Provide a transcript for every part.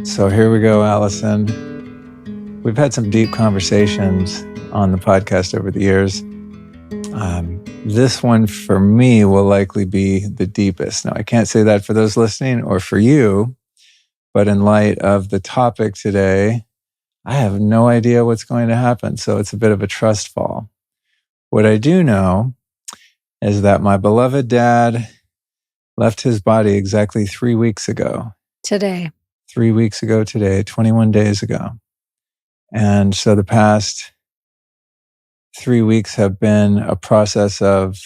So here we go, Alyson. We've had some deep conversations on the podcast over the years. This one for me will likely be the deepest. Now, I can't say that for those listening or for you, but in light of the topic today, I have no idea what's going to happen. So it's a bit of a trust fall. What I do know is that my beloved dad left his body exactly 3 weeks ago. Today. 3 weeks ago today, 21 days ago. And so the past 3 weeks have been a process of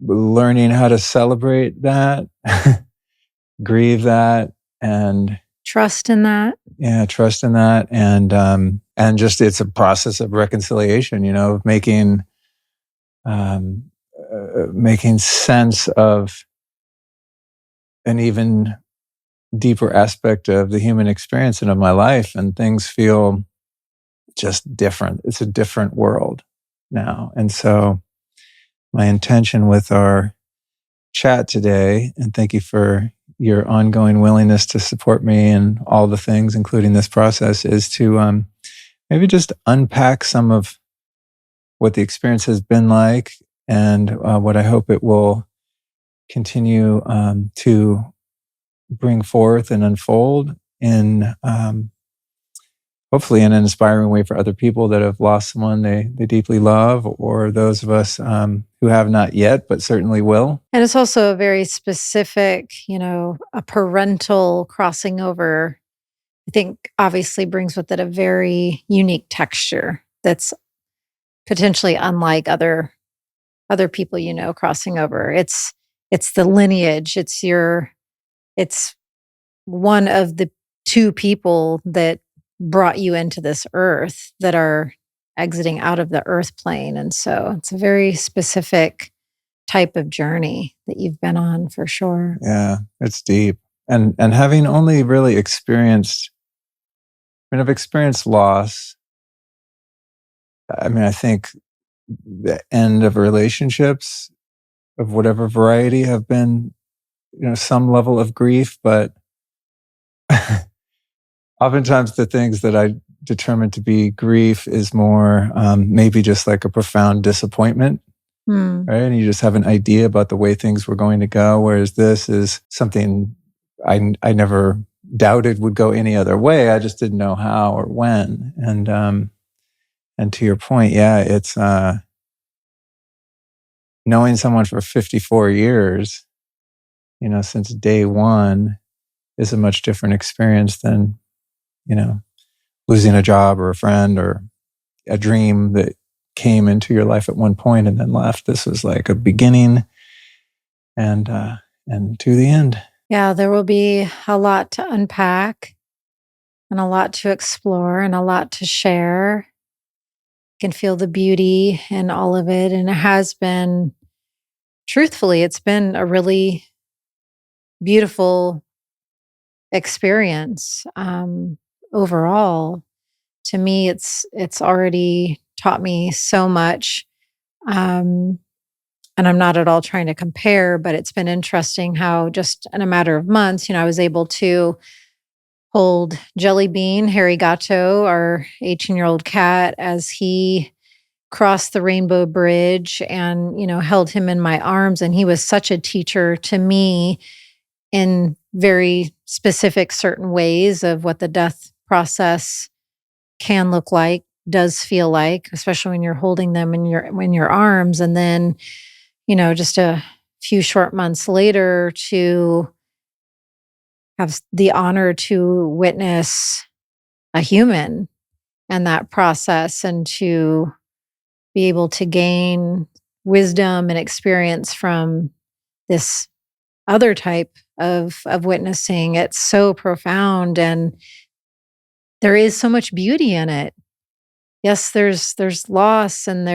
learning how to celebrate that, grieve that, and trust in that. Yeah, trust in that, and just it's a process of reconciliation. Of making sense of an even deeper aspect of the human experience and of my life, and things feel just different. It's a different world now. And so my intention with our chat today, and thank you for your ongoing willingness to support me and all the things, including this process, is to maybe just unpack some of what the experience has been like, and what I hope it will continue to bring forth and unfold in hopefully in an inspiring way for other people that have lost someone they deeply love, or those of us who have not yet, but certainly will. And it's also a very specific, a parental crossing over, I think obviously brings with it a very unique texture that's potentially unlike other people, crossing over. It's the lineage. It's one of the two people that brought you into this earth that are exiting out of the earth plane. And so it's a very specific type of journey that you've been on, for sure. Yeah, it's deep. And having only really experienced, I've experienced loss. I think the end of relationships of whatever variety have been, some level of grief, but oftentimes the things that I determine to be grief is more maybe just like a profound disappointment, right? And you just have an idea about the way things were going to go, whereas this is something I never doubted would go any other way. I just didn't know how or when. And to your point, yeah, it's knowing someone for 54 years, since day one, is a much different experience than losing a job or a friend or a dream that came into your life at one point and then left. This was like a beginning and to the end. Yeah, there will be a lot to unpack and a lot to explore and a lot to share. You can feel the beauty in all of it. And it has been, truthfully, it's been a really beautiful experience. Overall, to me, it's already taught me so much. And I'm not at all trying to compare, but it's been interesting how just in a matter of months, I was able to hold Jelly Bean, Harry Gatto, our 18-year-old cat, as he crossed the Rainbow Bridge, and, held him in my arms. And he was such a teacher to me in very specific certain ways of what the death process can look like, does feel like, especially when you're holding them in your arms. And then, just a few short months later, to have the honor to witness a human and that process, and to be able to gain wisdom and experience from this other type of witnessing. It's so profound, and there is so much beauty in it. Yes, there's loss, and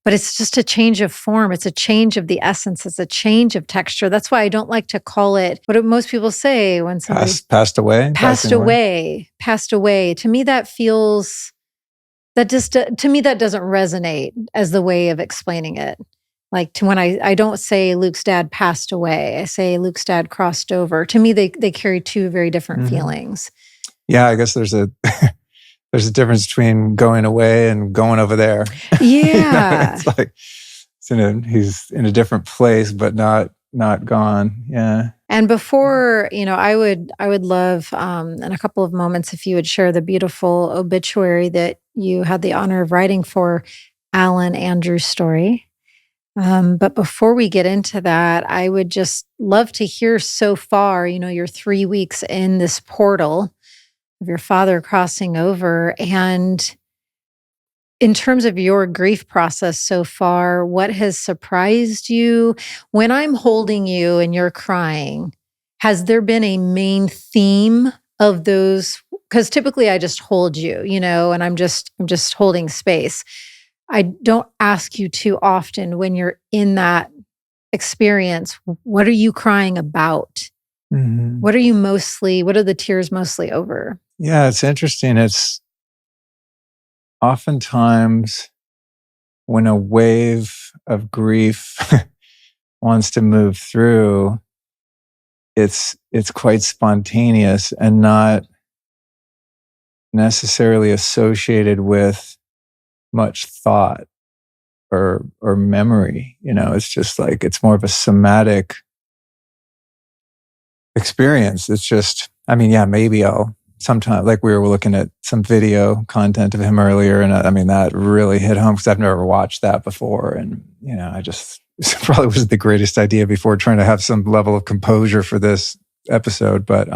but it's just a change of form. It's a change of the essence. It's a change of texture. That's why I don't like to call it what do most people say when somebody passed away. To me, that feels that just to me that doesn't resonate as the way of explaining it. Like to when I don't say Luke's dad passed away, I say Luke's dad crossed over. To me, they carry two very different feelings. Yeah, I guess there's a there's a difference between going away and going over there. Yeah. It's like he's in a different place, but not gone. Yeah. And before, I would love in a couple of moments if you would share the beautiful obituary that you had the honor of writing for Alan Andrew Storey. But before we get into that, I would just love to hear so far, you're 3 weeks in this portal of your father crossing over. And in terms of your grief process so far, what has surprised you? When I'm holding you and you're crying, has there been a main theme of those? Because typically I just hold you, and I'm just holding space. I don't ask you too often when you're in that experience, what are you crying about? What are the tears mostly over? Yeah, it's interesting. It's oftentimes when a wave of grief wants to move through, it's quite spontaneous and not necessarily associated with much thought or memory. It's just like, it's more of a somatic experience. It's just, maybe I'll sometime, like we were looking at some video content of him earlier, and that really hit home because I've never watched that before. And, it probably wasn't the greatest idea before trying to have some level of composure for this episode. But,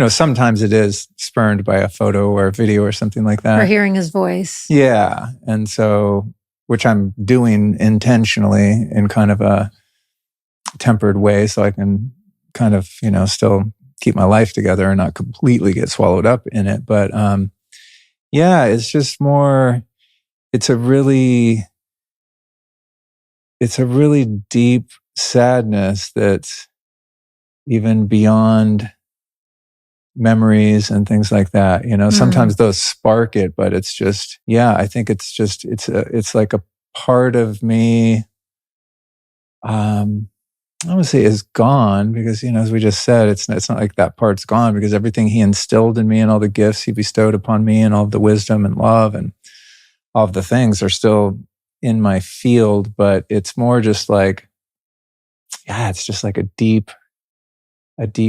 sometimes it is spurned by a photo or a video or something like that. Or hearing his voice. Yeah. And so, which I'm doing intentionally in kind of a tempered way so I can kind of, still keep my life together and not completely get swallowed up in it. But it's just more, it's a really deep sadness that's even beyond memories and things like that. Sometimes those spark it, but it's just, I think it's just, it's like a part of me, I would say is gone because, as we just said, it's not like that part's gone because everything he instilled in me and all the gifts he bestowed upon me and all of the wisdom and love and all of the things are still in my field, but it's more just like, it's just like a deep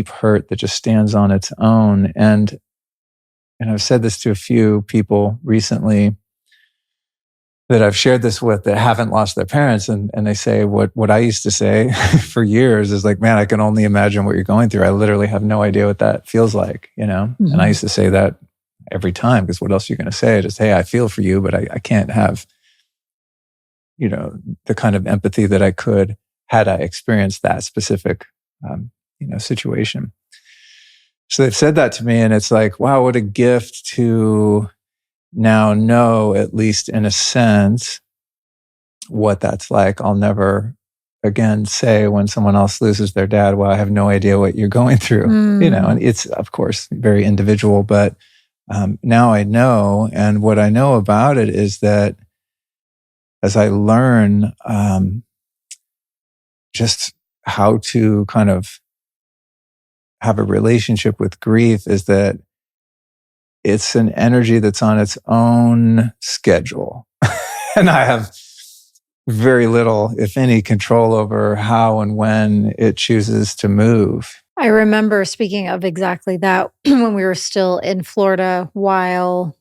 hurt that just stands on its own. And I've said this to a few people recently that I've shared this with that haven't lost their parents. And they say what I used to say for years is like, man, I can only imagine what you're going through. I literally have no idea what that feels like, And I used to say that every time because what else are you going to say? Just, hey, I feel for you, but I can't have, the kind of empathy that I could had I experienced that specific, situation. So they've said that to me and it's like, wow, what a gift to now know, at least in a sense, what that's like. I'll never again say when someone else loses their dad, well, I have no idea what you're going through, and it's of course very individual, but now I know. And what I know about it is that as I learn just how to kind of have a relationship with grief is that it's an energy that's on its own schedule. And I have very little, if any, control over how and when it chooses to move. I remember, speaking of exactly that, when we were still in Florida while,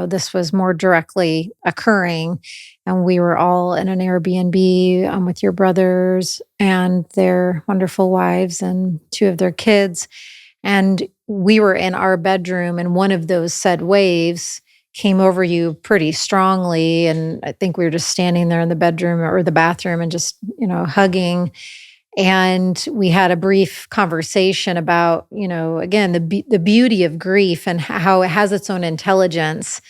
this was more directly occurring, and we were all in an Airbnb with your brothers and their wonderful wives and 2 of their kids. And we were in our bedroom, and one of those said waves came over you pretty strongly. And I think we were just standing there in the bedroom or the bathroom and just, hugging. And we had a brief conversation about, again, the beauty of grief and how it has its own intelligence.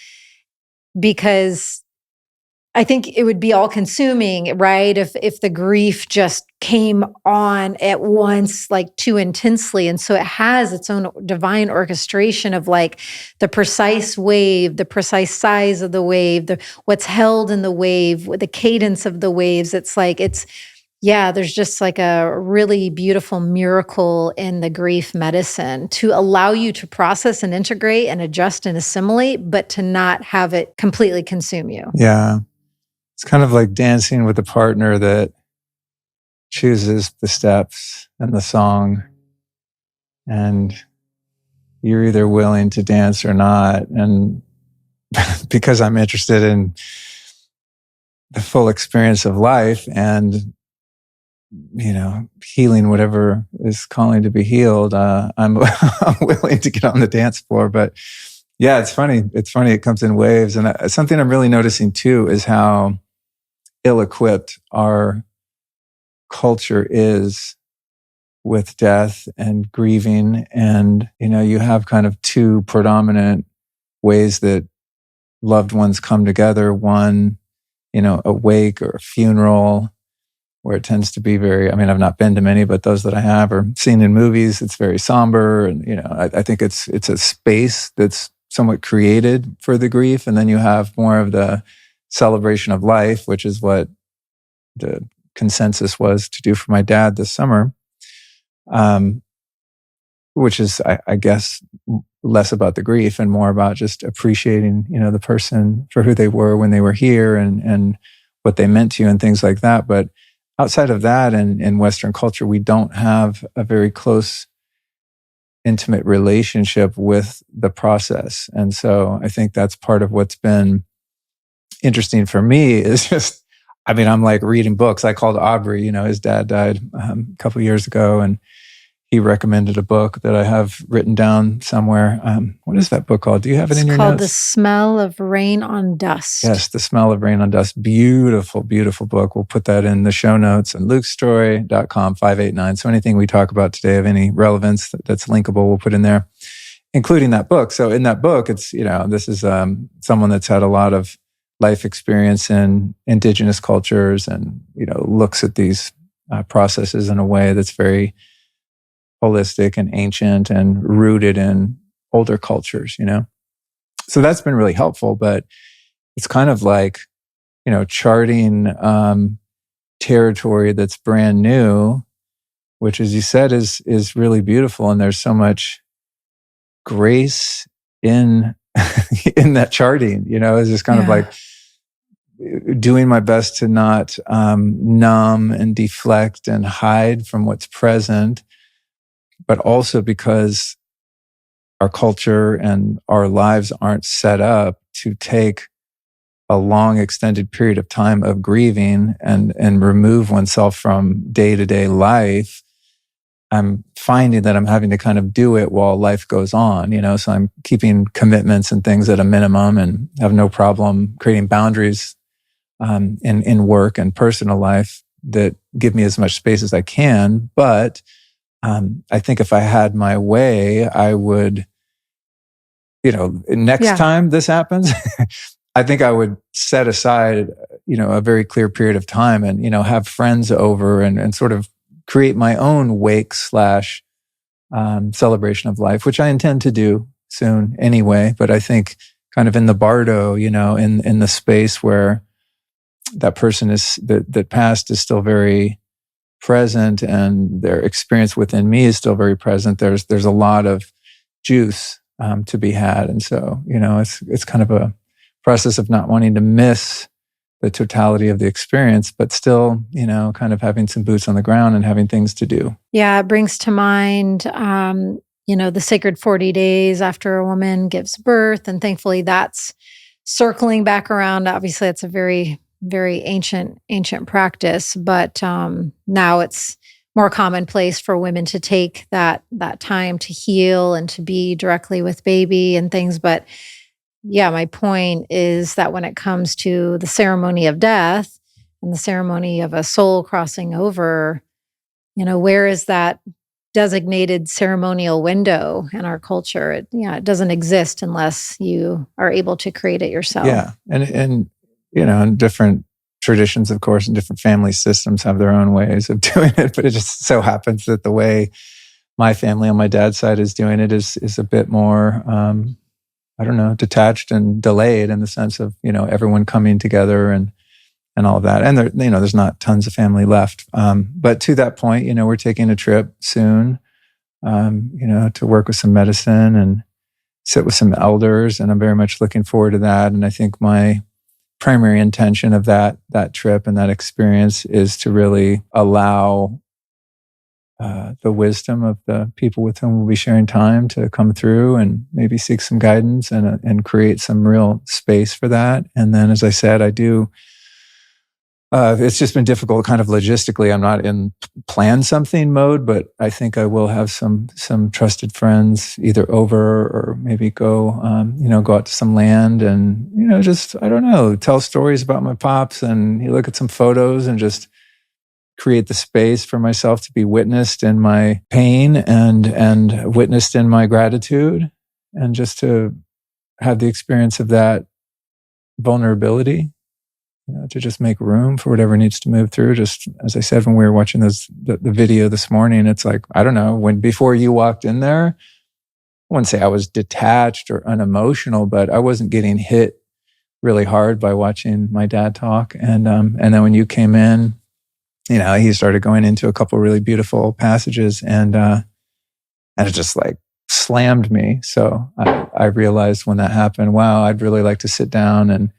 Because I think it would be all consuming, right? If the grief just came on at once, like too intensely. And so it has its own divine orchestration of like the precise wave, the precise size of the wave, what's held in the wave, the cadence of the waves. Yeah, there's just like a really beautiful miracle in the grief medicine to allow you to process and integrate and adjust and assimilate, but to not have it completely consume you. Yeah. It's kind of like dancing with a partner that chooses the steps and the song, and you're either willing to dance or not. And because I'm interested in the full experience of life and, healing whatever is calling to be healed, I'm willing to get on the dance floor. But yeah, it's funny. It comes in waves. And something I'm really noticing too is how ill-equipped our culture is with death and grieving. And, you have kind of two predominant ways that loved ones come together. One, a wake or a funeral, where it tends to be I've not been to many, but those that I have or seen in movies, it's very somber. And, I think it's a space that's somewhat created for the grief. And then you have more of the celebration of life, which is what the consensus was to do for my dad this summer, which is, I guess, less about the grief and more about just appreciating, the person for who they were when they were here and what they meant to you and things like that. But outside of that, in Western culture, we don't have a very close, intimate relationship with the process. And so I think that's part of what's been interesting for me is just, I'm like reading books. I called Aubrey, his dad died a couple of years ago, and he recommended a book that I have written down somewhere. What is that book called? Do you have it in your notes? It's called The Smell of Rain on Dust. Yes, The Smell of Rain on Dust. Beautiful, beautiful book. We'll put that in the show notes and lukestorey.com/589. So anything we talk about today of any relevance that's linkable, we'll put in there, including that book. So in that book, it's, this is someone that's had a lot of life experience in indigenous cultures and, looks at these processes in a way that's very holistic and ancient and rooted in older cultures, So that's been really helpful, but it's kind of like, charting territory that's brand new, which, as you said, is really beautiful. And there's so much grace in in that charting, it's just kind of like doing my best to not numb and deflect and hide from what's present, but also because our culture and our lives aren't set up to take a long extended period of time of grieving and remove oneself from day-to-day life. I'm finding that I'm having to kind of do it while life goes on, so I'm keeping commitments and things at a minimum and have no problem creating boundaries in work and personal life that give me as much space as I can. But I think if I had my way, I would, next time this happens, I think I would set aside, a very clear period of time and, have friends over and sort of create my own wake / celebration of life, which I intend to do soon anyway. But I think kind of in the bardo, in the space where that person that passed is still very present and their experience within me is still very present. There's a lot of juice to be had. And so, it's kind of a process of not wanting to miss the totality of the experience, but still, kind of having some boots on the ground and having things to do. Yeah, it brings to mind, the sacred 40 days after a woman gives birth. And thankfully that's circling back around. Obviously, it's a very, very ancient practice, but now it's more commonplace for women to take that time to heal and to be directly with baby and things. But yeah, my point is that when it comes to the ceremony of death and the ceremony of a soul crossing over, where is that designated ceremonial window in our culture? It doesn't exist unless you are able to create it yourself. Yeah. And and different traditions, of course, and different family systems have their own ways of doing it. But it just so happens that the way my family on my dad's side is doing it is a bit more, I don't know, detached and delayed in the sense of, everyone coming together and all of that. And there, there's not tons of family left. But to that point, we're taking a trip soon, to work with some medicine and sit with some elders. And I'm very much looking forward to that. And I think my primary intention of that trip and that experience is to really allow the wisdom of the people with whom we'll be sharing time to come through and maybe seek some guidance and create some real space for that. And then, as I said, I do. It's just been difficult, kind of logistically. I'm not in plan something mode, but I think I will have some trusted friends either over or maybe go out to some land and just I don't know, tell stories about my pops and look at some photos and just create the space for myself to be witnessed in my pain and witnessed in my gratitude, and just to have the experience of that vulnerability. To just make room for whatever needs to move through. Just as I said, when we were watching the video this morning, it's like, I don't know, before you walked in there, I wouldn't say I was detached or unemotional, but I wasn't getting hit really hard by watching my dad talk. And then when you came in, he started going into a couple really beautiful passages, and it just like slammed me. So I realized when that happened, wow, I'd really like to sit down and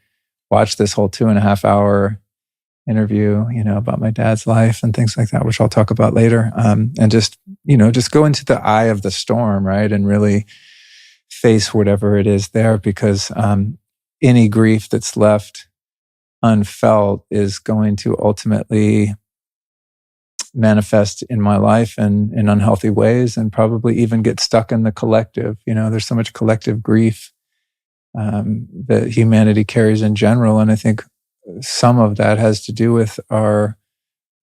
watch this whole 2.5 hour interview, about my dad's life and things like that, which I'll talk about later. And just go into the eye of the storm, right? And really face whatever it is there, because any grief that's left unfelt is going to ultimately manifest in my life and in unhealthy ways, and probably even get stuck in the collective. There's so much collective grief that humanity carries in general. And I think some of that has to do with our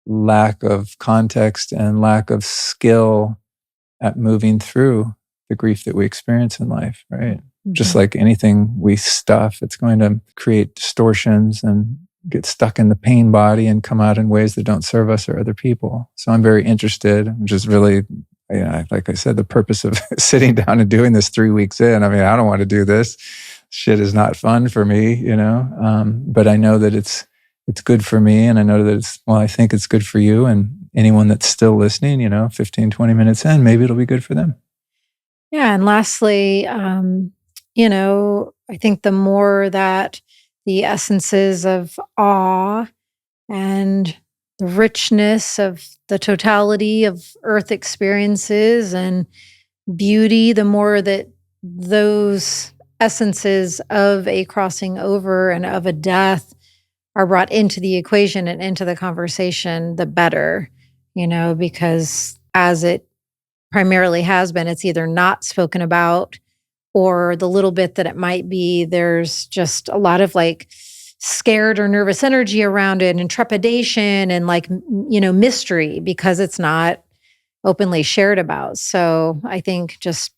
lack of context and lack of skill at moving through the grief that we experience in life, right? Mm-hmm. Just like anything we stuff, it's going to create distortions and get stuck in the pain body and come out in ways that don't serve us or other people. So I'm very interested, which is really, like I said, the purpose of sitting down and doing this 3 weeks in. I mean, I don't want to do this. Shit is not fun for me, but I know that it's good for me, and I know that I think it's good for you and anyone that's still listening, 15, 20 minutes in, maybe it'll be good for them. Yeah. And lastly, I think the more that the essences of awe and the richness of the totality of earth experiences and beauty, the more that those essences of a crossing over and of a death are brought into the equation and into the conversation, the better, because as it primarily has been, it's either not spoken about, or the little bit that it might be, there's just a lot of like scared or nervous energy around it and trepidation and mystery, because it's not openly shared about. So I think just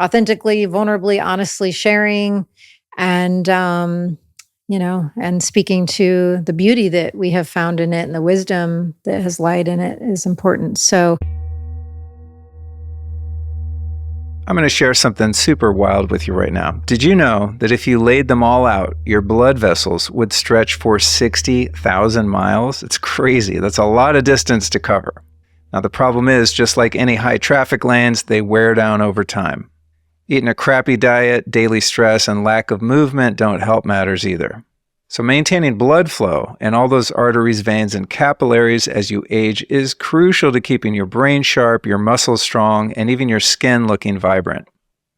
authentically, vulnerably, honestly sharing and, and speaking to the beauty that we have found in it and the wisdom that has lied in it is important. So I'm going to share something super wild with you right now. Did you know that if you laid them all out, your blood vessels would stretch for 60,000 miles? It's crazy. That's a lot of distance to cover. Now, the problem is, just like any high traffic lanes, they wear down over time. Eating a crappy diet, daily stress, and lack of movement don't help matters either. So maintaining blood flow in all those arteries, veins, and capillaries as you age is crucial to keeping your brain sharp, your muscles strong, and even your skin looking vibrant.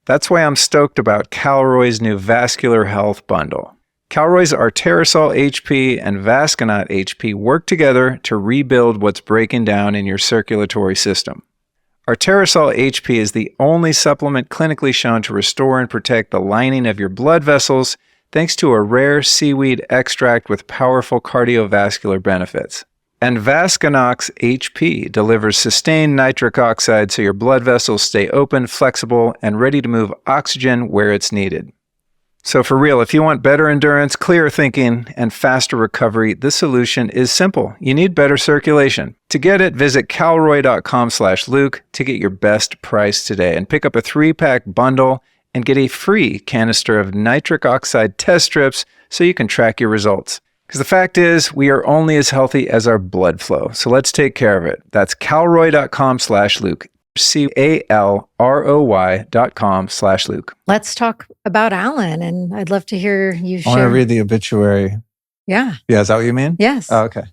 That's why I'm stoked about Calroy's new Vascular Health Bundle. Calroy's Arterisol HP and Vasconaut HP work together to rebuild what's breaking down in your circulatory system. Arterisol HP is the only supplement clinically shown to restore and protect the lining of your blood vessels thanks to a rare seaweed extract with powerful cardiovascular benefits. And Vasconaut HP delivers sustained nitric oxide so your blood vessels stay open, flexible, and ready to move oxygen where it's needed. So for real, if you want better endurance, clearer thinking, and faster recovery, this solution is simple. You need better circulation. To get it, visit calroy.com/Luke to get your best price today and pick up a 3-pack bundle and get a free canister of nitric oxide test strips so you can track your results. Because the fact is, we are only as healthy as our blood flow. So let's take care of it. That's calroy.com/Luke. calroy.com/Luke. Let's talk about Alan, and I'd love to hear you share. I want to read the obituary. Yeah. Yeah, is that what you mean? Yes. Oh, okay.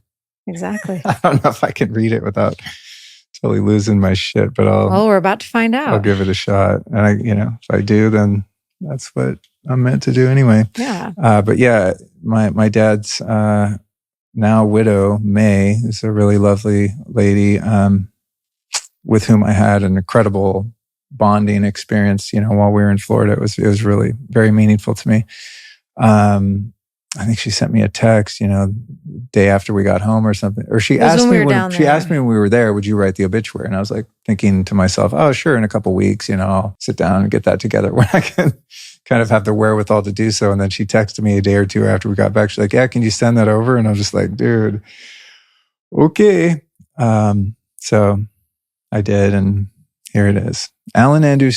Exactly. I don't know if I can read it without totally losing my shit, but we're about to find out. I'll give it a shot. And if I do, then that's what I'm meant to do anyway. Yeah. But yeah, my dad's now widow, May, is a really lovely lady, with whom I had an incredible bonding experience, while we were in Florida. It was really very meaningful to me. I think she sent me a text, day after we got home or something. Or she asked me when we were there, would you write the obituary? And I was like thinking to myself, oh, sure, in a couple of weeks, I'll sit down and get that together when I can kind of have the wherewithal to do so. And then she texted me a day or two after we got back. She's like, yeah, can you send that over? And I was just like, dude, okay. So I did, and here it is. Alan Andrew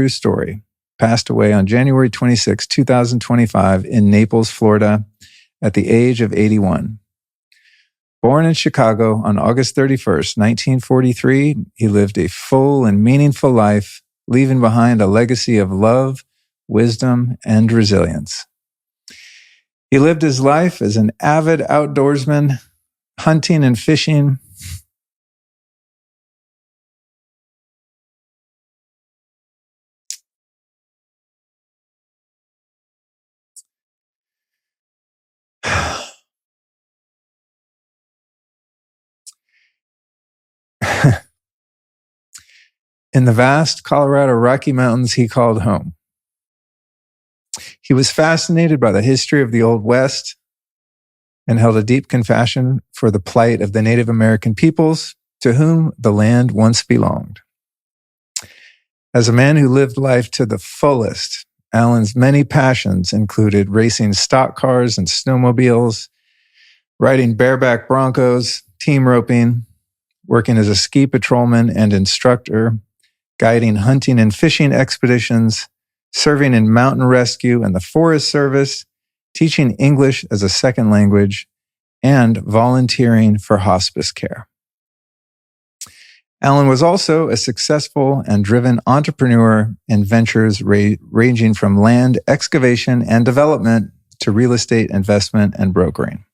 Storey passed away on January 26, 2025 in Naples, Florida at the age of 81. Born in Chicago on August 31st, 1943, he lived a full and meaningful life, leaving behind a legacy of love, wisdom, and resilience. He lived his life as an avid outdoorsman, hunting and fishing, in the vast Colorado Rocky Mountains he called home. He was fascinated by the history of the Old West and held a deep compassion for the plight of the Native American peoples to whom the land once belonged. As a man who lived life to the fullest, Alan's many passions included racing stock cars and snowmobiles, riding bareback broncos, team roping, working as a ski patrolman and instructor, guiding hunting and fishing expeditions, serving in mountain rescue and the Forest Service, teaching English as a second language, and volunteering for hospice care. Alan was also a successful and driven entrepreneur in ventures ranging from land excavation and development to real estate investment and brokering.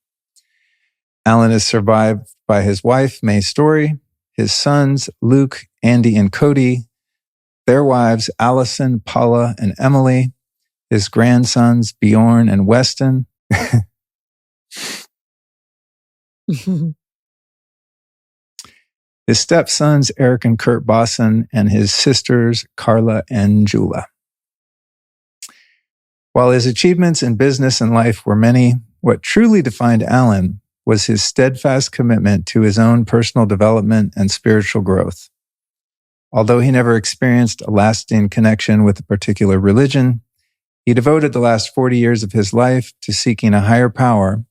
Alan is survived by his wife, May Storey, his sons, Luke, Andy, and Cody, their wives, Alyson, Paula, and Emily, his grandsons, Bjorn and Weston, his stepsons, Eric and Kurt Bosson, and his sisters, Carla and Jula. While his achievements in business and life were many, what truly defined Alan was his steadfast commitment to his own personal development and spiritual growth. Although he never experienced a lasting connection with a particular religion, he devoted the last 40 years of his life to seeking a higher power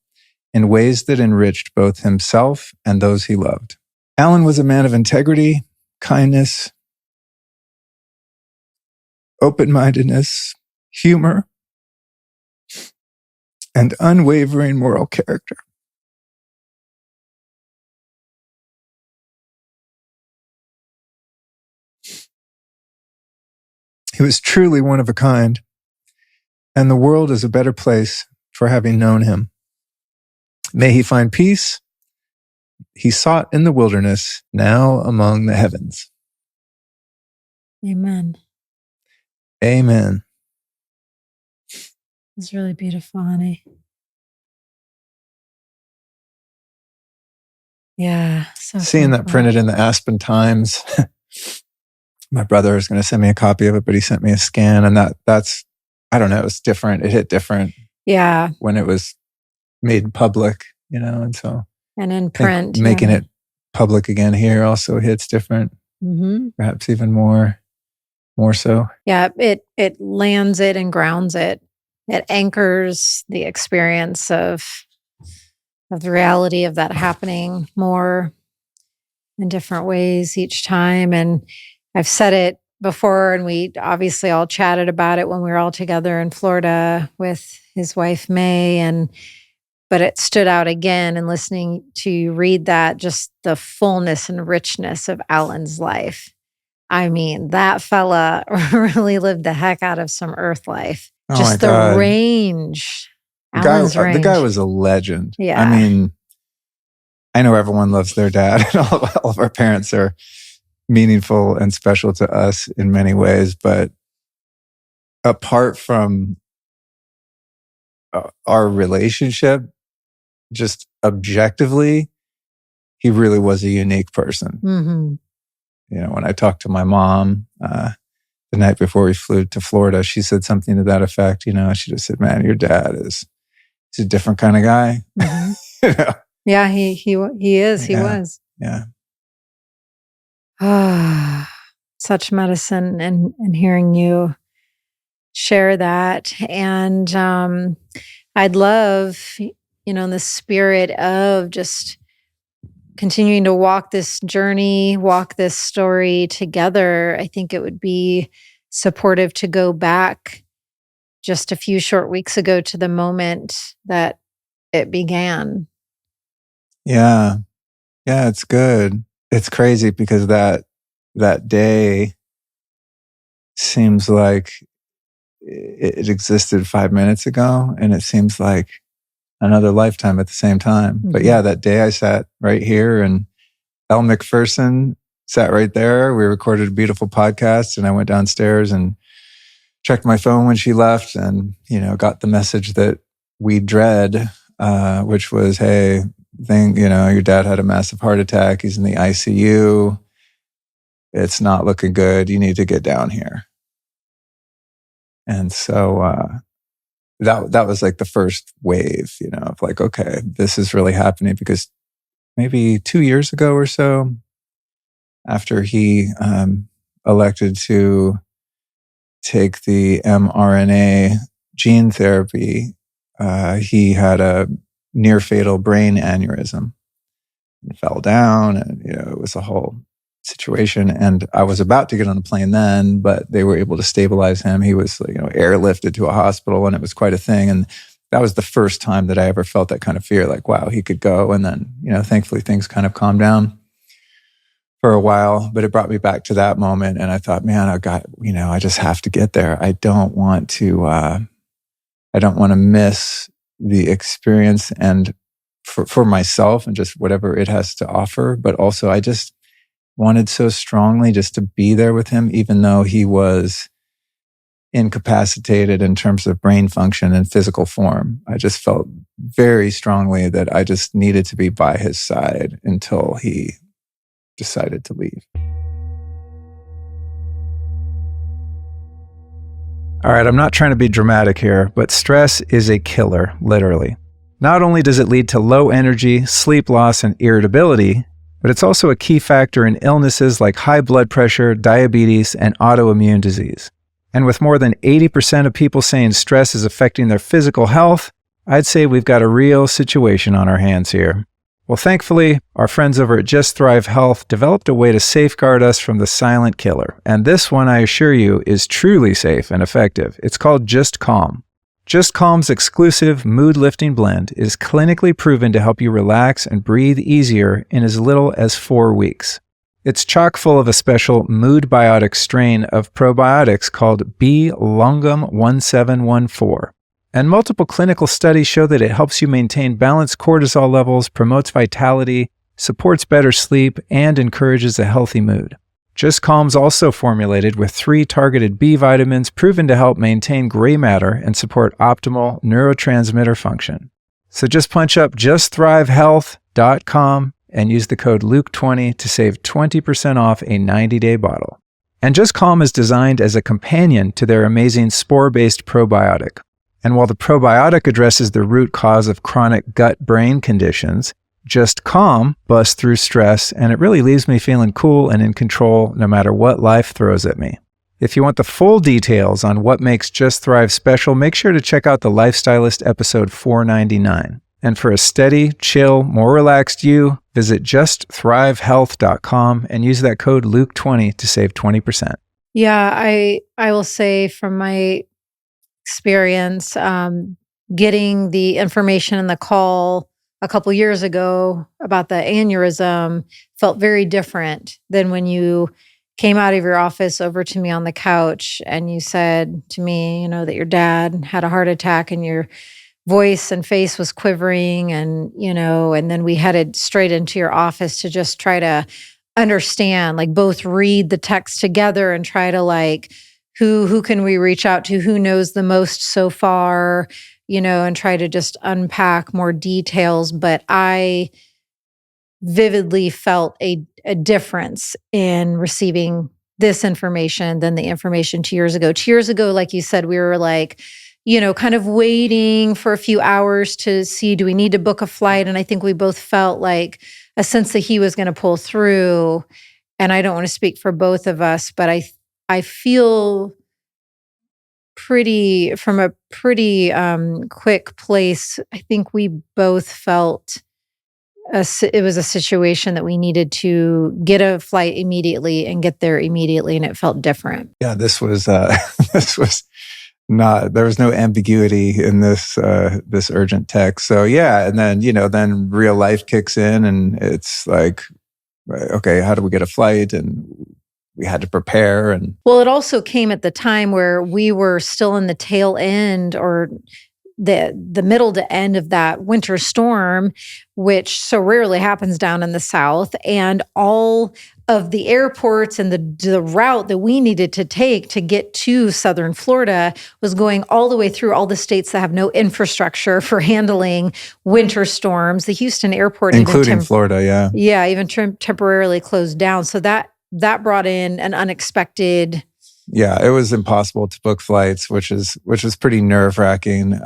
in ways that enriched both himself and those he loved. Alan was a man of integrity, kindness, open-mindedness, humor, and unwavering moral character. He was truly one of a kind, and the world is a better place for having known him. May he find peace he sought in the wilderness, now among the heavens. Amen. Amen. It's really beautiful, honey. Yeah. So seeing that printed in the Aspen Times. My brother was going to send me a copy of it, but he sent me a scan, and that's I don't know, it's different. It hit different. Yeah. When it was made public, and so. And in print. Making it public again here also hits different, perhaps even more more so. Yeah, it lands it and grounds it. It anchors the experience of the reality of that happening more in different ways each time. And I've said it before, and we obviously all chatted about it when we were all together in Florida with his wife May, but it stood out again in listening to you read that, just the fullness and richness of Alan's life. I mean, that fella really lived the heck out of some earth life. Oh my Just the God. range. The guy, Alan's range. the guy was a legend. Yeah. I mean, I know everyone loves their dad, and all of our parents are meaningful and special to us in many ways. But apart from our relationship, just objectively, he really was a unique person. Mm-hmm. You know, when I talked to my mom the night before we flew to Florida, she said something to that effect. You know, she just said, "Man, your dad he's a different kind of guy." Mm-hmm. You know? Yeah, he is. He was. Yeah. Such medicine, and hearing you share that. And I'd love, in the spirit of just continuing to walk this journey, walk this story together, I think it would be supportive to go back just a few short weeks ago to the moment that it began. Yeah. Yeah, it's good. It's crazy because that day seems like it existed 5 minutes ago, and it seems like another lifetime at the same time. Mm-hmm. But yeah, that day I sat right here, and Elle McPherson sat right there. We recorded a beautiful podcast, and I went downstairs and checked my phone when she left, and got the message that we dread, which was, "Hey, your dad had a massive heart attack. He's in the ICU. It's not looking good. You need to get down here." And so that was like the first wave, of like, okay, this is really happening, because maybe 2 years ago or so, after he elected to take the mRNA gene therapy, he had a near fatal brain aneurysm and fell down, and it was a whole situation. And I was about to get on a plane then, but they were able to stabilize him. He was airlifted to a hospital, and it was quite a thing. And that was the first time that I ever felt that kind of fear, like, wow, he could go. And then thankfully things kind of calmed down for a while, but it brought me back to that moment. And I thought, man, I just have to get there. I don't want to miss the experience, and for myself and just whatever it has to offer. But also I just wanted so strongly just to be there with him, even though he was incapacitated in terms of brain function and physical form. I just felt very strongly that I just needed to be by his side until he decided to leave. All right, I'm not trying to be dramatic here, but stress is a killer, literally. Not only does it lead to low energy, sleep loss, and irritability, but it's also a key factor in illnesses like high blood pressure, diabetes, and autoimmune disease. And with more than 80% of people saying stress is affecting their physical health, I'd say we've got a real situation on our hands here. Well, thankfully, our friends over at Just Thrive Health developed a way to safeguard us from the silent killer. And this one, I assure you, is truly safe and effective. It's called Just Calm. Just Calm's exclusive mood-lifting blend is clinically proven to help you relax and breathe easier in as little as 4 weeks. It's chock full of a special mood-biotic strain of probiotics called B. longum 1714. And multiple clinical studies show that it helps you maintain balanced cortisol levels, promotes vitality, supports better sleep, and encourages a healthy mood. Just Calm's also formulated with 3 targeted B vitamins proven to help maintain gray matter and support optimal neurotransmitter function. So just punch up justthrivehealth.com and use the code Luke20 to save 20% off a 90-day bottle. And Just Calm is designed as a companion to their amazing spore-based probiotic. And while the probiotic addresses the root cause of chronic gut-brain conditions, Just Calm busts through stress, and it really leaves me feeling cool and in control no matter what life throws at me. If you want the full details on what makes Just Thrive special, make sure to check out the Lifestylist episode 499. And for a steady, chill, more relaxed you, visit justthrivehealth.com and use that code Luke20 to save 20%. Yeah, I will say from my experience, getting the information in the call a couple years ago about the aneurysm felt very different than when you came out of your office over to me on the couch and you said to me, that your dad had a heart attack and your voice and face was quivering and then we headed straight into your office to just try to understand, like both read the text together and try to like, who can we reach out to? Who knows the most so far? And try to just unpack more details. But I vividly felt a difference in receiving this information than the information 2 years ago. 2 years ago, like you said, we were like, kind of waiting for a few hours to see, do we need to book a flight? And I think we both felt like a sense that he was going to pull through. And I don't want to speak for both of us, but I feel from a pretty quick place. I think we both felt it was a situation that we needed to get a flight immediately and get there immediately, and it felt different. Yeah, this was this was not. There was no ambiguity in this urgent text. So yeah, and then then real life kicks in, and it's like, okay, how do we get a flight? And we had to prepare. And well, it also came at the time where we were still in the tail end or the middle to end of that winter storm, which so rarely happens down in the South. And all of the airports and the route that we needed to take to get to Southern Florida was going all the way through all the states that have no infrastructure for handling winter storms. The Houston airport, including Florida, yeah. Yeah, even temporarily closed down. So that brought in an unexpected. Yeah, it was impossible to book flights, which is pretty nerve-wracking.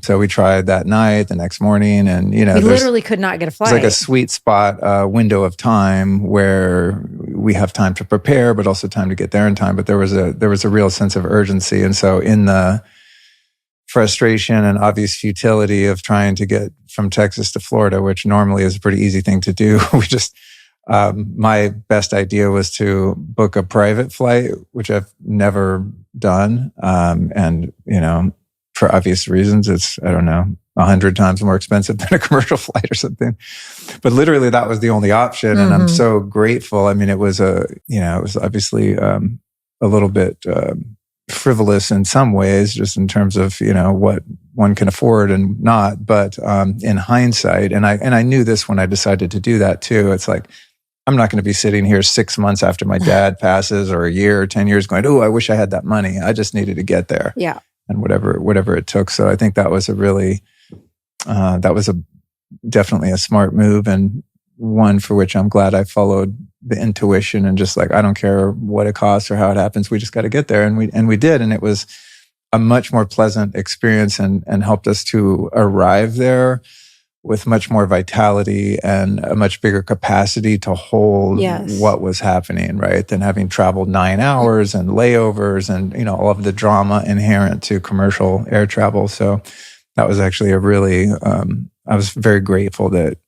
So we tried that night, the next morning, and we literally could not get a flight. It's like a sweet spot window of time where we have time to prepare, but also time to get there in time. But there was a real sense of urgency, and so in the frustration and obvious futility of trying to get from Texas to Florida, which normally is a pretty easy thing to do, we just. My best idea was to book a private flight, which I've never done. And, for obvious reasons, it's, 100 times more expensive than a commercial flight or something. But literally that was the only option. Mm-hmm. And I'm so grateful. I mean, it was it was obviously a little bit frivolous in some ways, just in terms of, what one can afford and not. But in hindsight, and I knew this when I decided to do that too, it's like, I'm not going to be sitting here 6 months after my dad passes or a year or 10 years going, oh, I wish I had that money. I just needed to get there. Yeah. And whatever it took. So I think that was definitely a smart move, and one for which I'm glad I followed the intuition and just like, I don't care what it costs or how it happens. We just got to get there. And we did. And it was a much more pleasant experience and helped us to arrive there with much more vitality and a much bigger capacity to hold what was happening, right? Than having traveled 9 hours and layovers and, all of the drama inherent to commercial air travel. So that was actually I was very grateful that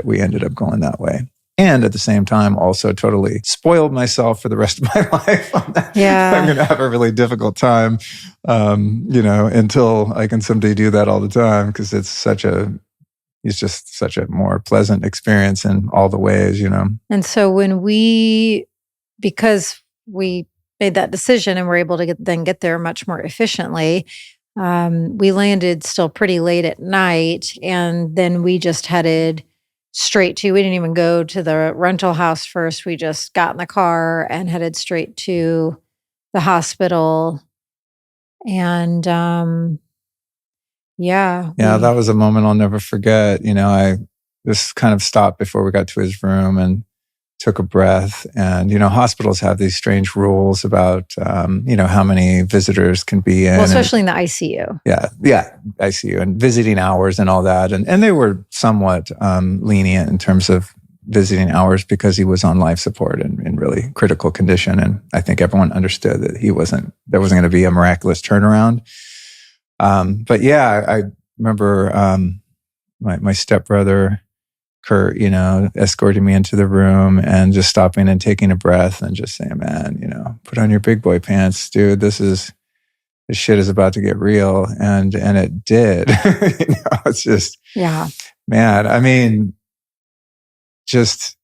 we ended up going that way. And at the same time, also totally spoiled myself for the rest of my life. Yeah. I'm going to have a really difficult time, until I can someday do that all the time, because it's just such a more pleasant experience in all the ways, And so because we made that decision and were able to get there much more efficiently, we landed still pretty late at night, and then we just headed straight to, we didn't even go to the rental house first. We just got in the car and headed straight to the hospital. And that was a moment I'll never forget. I just kind of stopped before we got to his room and took a breath. And, hospitals have these strange rules about, how many visitors can be in. Well, especially in the ICU. Yeah, ICU and visiting hours and all that. And they were somewhat lenient in terms of visiting hours because he was on life support and in really critical condition. And I think everyone understood that there wasn't going to be a miraculous turnaround. But yeah, I remember my stepbrother, Kurt, escorting me into the room and just stopping and taking a breath and just saying, man, put on your big boy pants, dude. This shit is about to get real. And it did. It's just, Yeah. man, I mean, just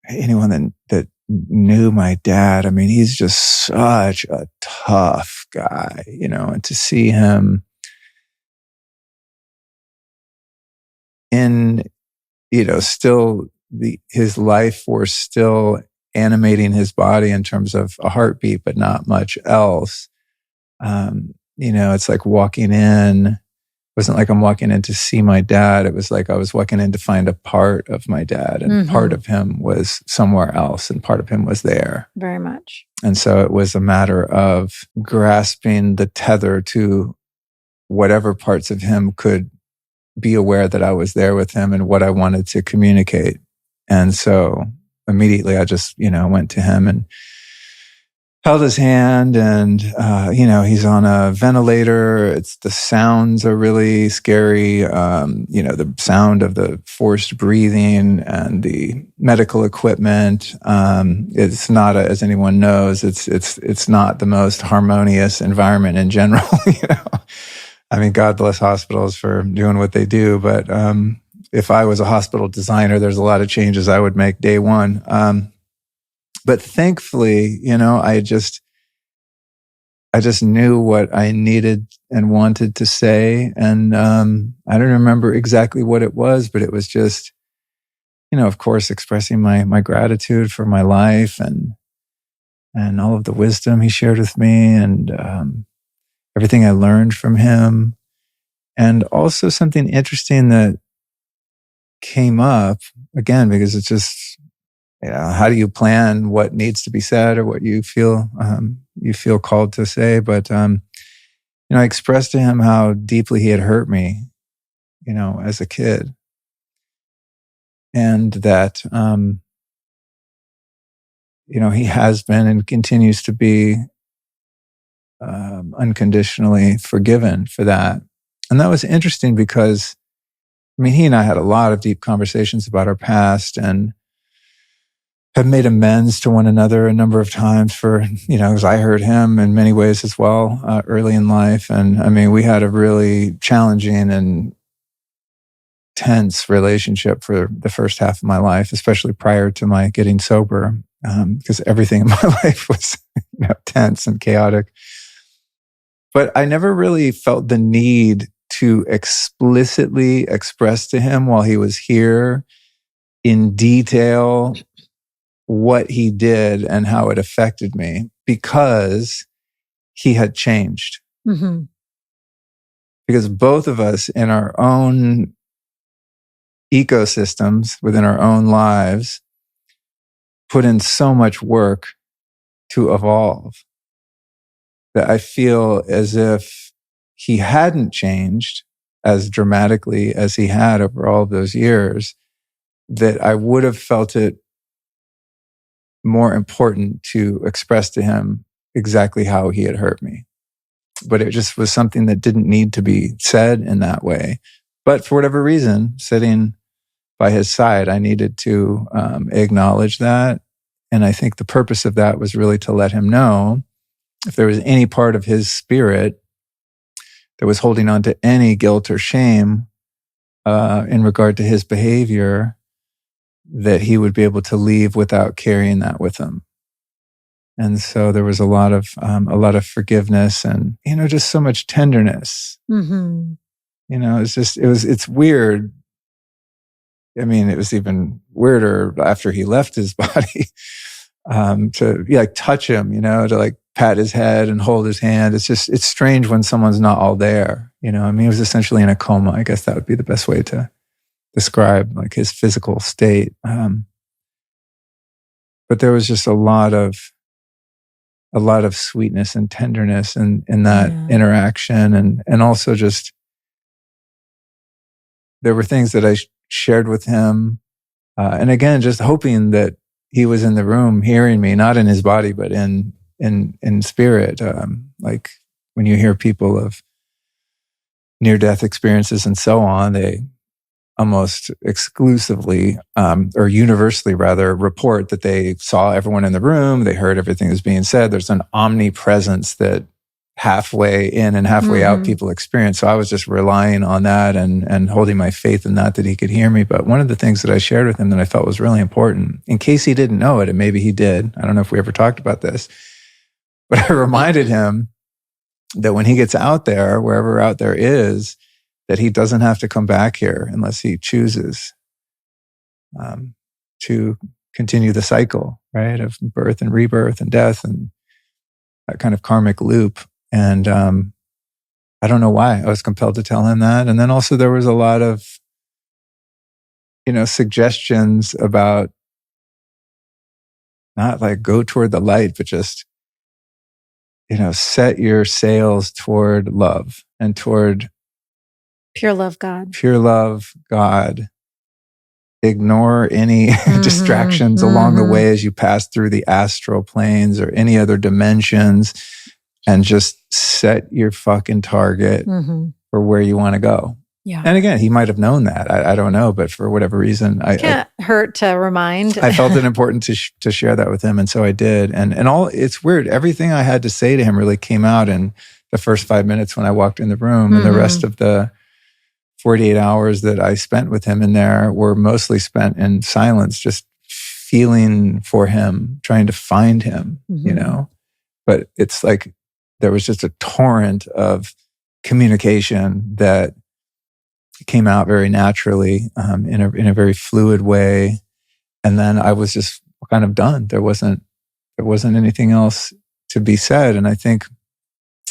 anyone that knew my dad, I mean, he's just such a tough guy, and to see him in, still his life force still animating his body in terms of a heartbeat, but not much else. It's like walking in. It wasn't like I'm walking in to see my dad. It was like I was walking in to find a part of my dad, and part of him was somewhere else, and part of him was there. Very much. And so it was a matter of grasping the tether to whatever parts of him could be aware that I was there with him and what I wanted to communicate. And so immediately I just, went to him and held his hand, and, he's on a ventilator. The sounds are really scary. The sound of the forced breathing and the medical equipment. It's not, as anyone knows, it's not the most harmonious environment in general. I mean, God bless hospitals for doing what they do. But, if I was a hospital designer, there's a lot of changes I would make day one. But thankfully, I just knew what I needed and wanted to say. And I don't remember exactly what it was, but it was just, of course, expressing my gratitude for my life and all of the wisdom he shared with me, and everything I learned from him. And also something interesting that came up, again, because it's just, how do you plan what needs to be said or what you feel called to say? But I expressed to him how deeply he had hurt me, as a kid, and that he has been and continues to be unconditionally forgiven for that. And that was interesting because, he and I had a lot of deep conversations about our past, and have made amends to one another a number of times for, because I hurt him in many ways as well, early in life. And we had a really challenging and tense relationship for the first half of my life, especially prior to my getting sober, because everything in my life was tense and chaotic. But I never really felt the need to explicitly express to him while he was here in detail what he did and how it affected me, because he had changed. Mm-hmm. Because both of us in our own ecosystems, within our own lives, put in so much work to evolve that I feel as if he hadn't changed as dramatically as he had over all of those years, that I would have felt it more important to express to him exactly how he had hurt me. But it just was something that didn't need to be said in that way. But for whatever reason, sitting by his side, I needed to acknowledge that. And I think the purpose of that was really to let him know, if there was any part of his spirit that was holding on to any guilt or shame in regard to his behavior, that he would be able to leave without carrying that with him. And so there was a lot of forgiveness and, just so much tenderness. Mm-hmm. It's weird. It was even weirder after he left his body, to touch him, to pat his head and hold his hand. It's strange when someone's not all there, he was essentially in a coma. I guess that would be the best way to describe his physical state. But there was just a lot of sweetness and tenderness in that interaction. And also just, there were things that I shared with him And again, just hoping that he was in the room hearing me, not in his body, but in spirit. Like when you hear people of near-death experiences and so on, they almost exclusively, or universally rather, report that they saw everyone in the room, they heard everything that was being said. There's an omnipresence that halfway in and halfway out people experience. So I was just relying on that and holding my faith in that he could hear me. But one of the things that I shared with him that I felt was really important, in case he didn't know it, and maybe he did, I don't know if we ever talked about this, but I reminded him that when he gets out there, wherever out there is, that he doesn't have to come back here unless he chooses to continue the cycle, right, of birth and rebirth and death and that kind of karmic loop. And I don't know why I was compelled to tell him that. And then also there was a lot of, suggestions about not like go toward the light, but just, set your sails toward love and toward pure love, God. Pure love, God. Ignore any distractions along the way as you pass through the astral planes or any other dimensions, and just set your fucking target for where you want to go. Yeah. And again, he might have known that. I don't know, but for whatever reason, I can't hurt to remind. I felt it important to share that with him, and so I did. And it's weird. Everything I had to say to him really came out in the first 5 minutes when I walked in the room, and the rest of the 48 hours that I spent with him in there were mostly spent in silence, just feeling for him, trying to find him, But it's like there was just a torrent of communication that came out very naturally, in a very fluid way. And then I was just kind of done. There wasn't anything else to be said. And I think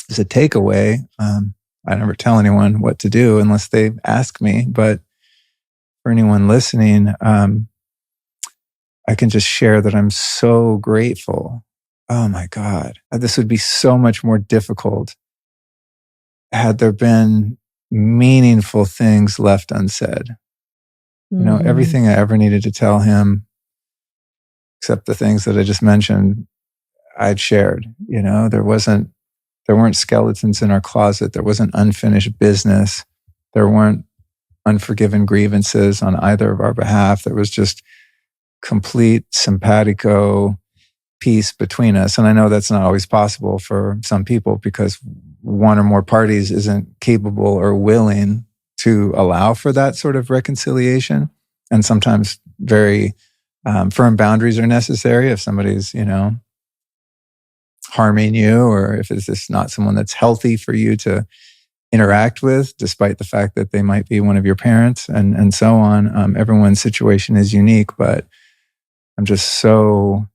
as a takeaway, I never tell anyone what to do unless they ask me. But for anyone listening, I can just share that I'm so grateful. Oh my God, this would be so much more difficult had there been meaningful things left unsaid. Everything I ever needed to tell him, except the things that I just mentioned, I'd shared. There weren't skeletons in our closet. There wasn't unfinished business. There weren't unforgiven grievances on either of our behalf. There was just complete simpatico peace between us. And I know that's not always possible for some people because one or more parties isn't capable or willing to allow for that sort of reconciliation. And sometimes very firm boundaries are necessary if somebody's, harming you, or if it's just not someone that's healthy for you to interact with, despite the fact that they might be one of your parents and so on. Everyone's situation is unique, but I'm just so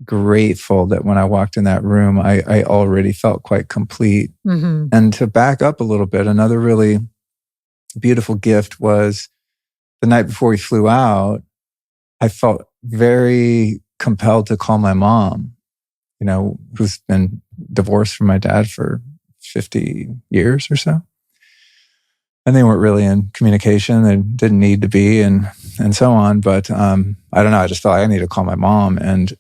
grateful that when I walked in that room, I already felt quite complete. And to back up a little bit, another really beautiful gift was the night before we flew out, I felt very compelled to call my mom, who's been divorced from my dad for 50 years or so. And they weren't really in communication. They didn't need to be and so on. But I don't know. I just felt like I need to call my mom. And,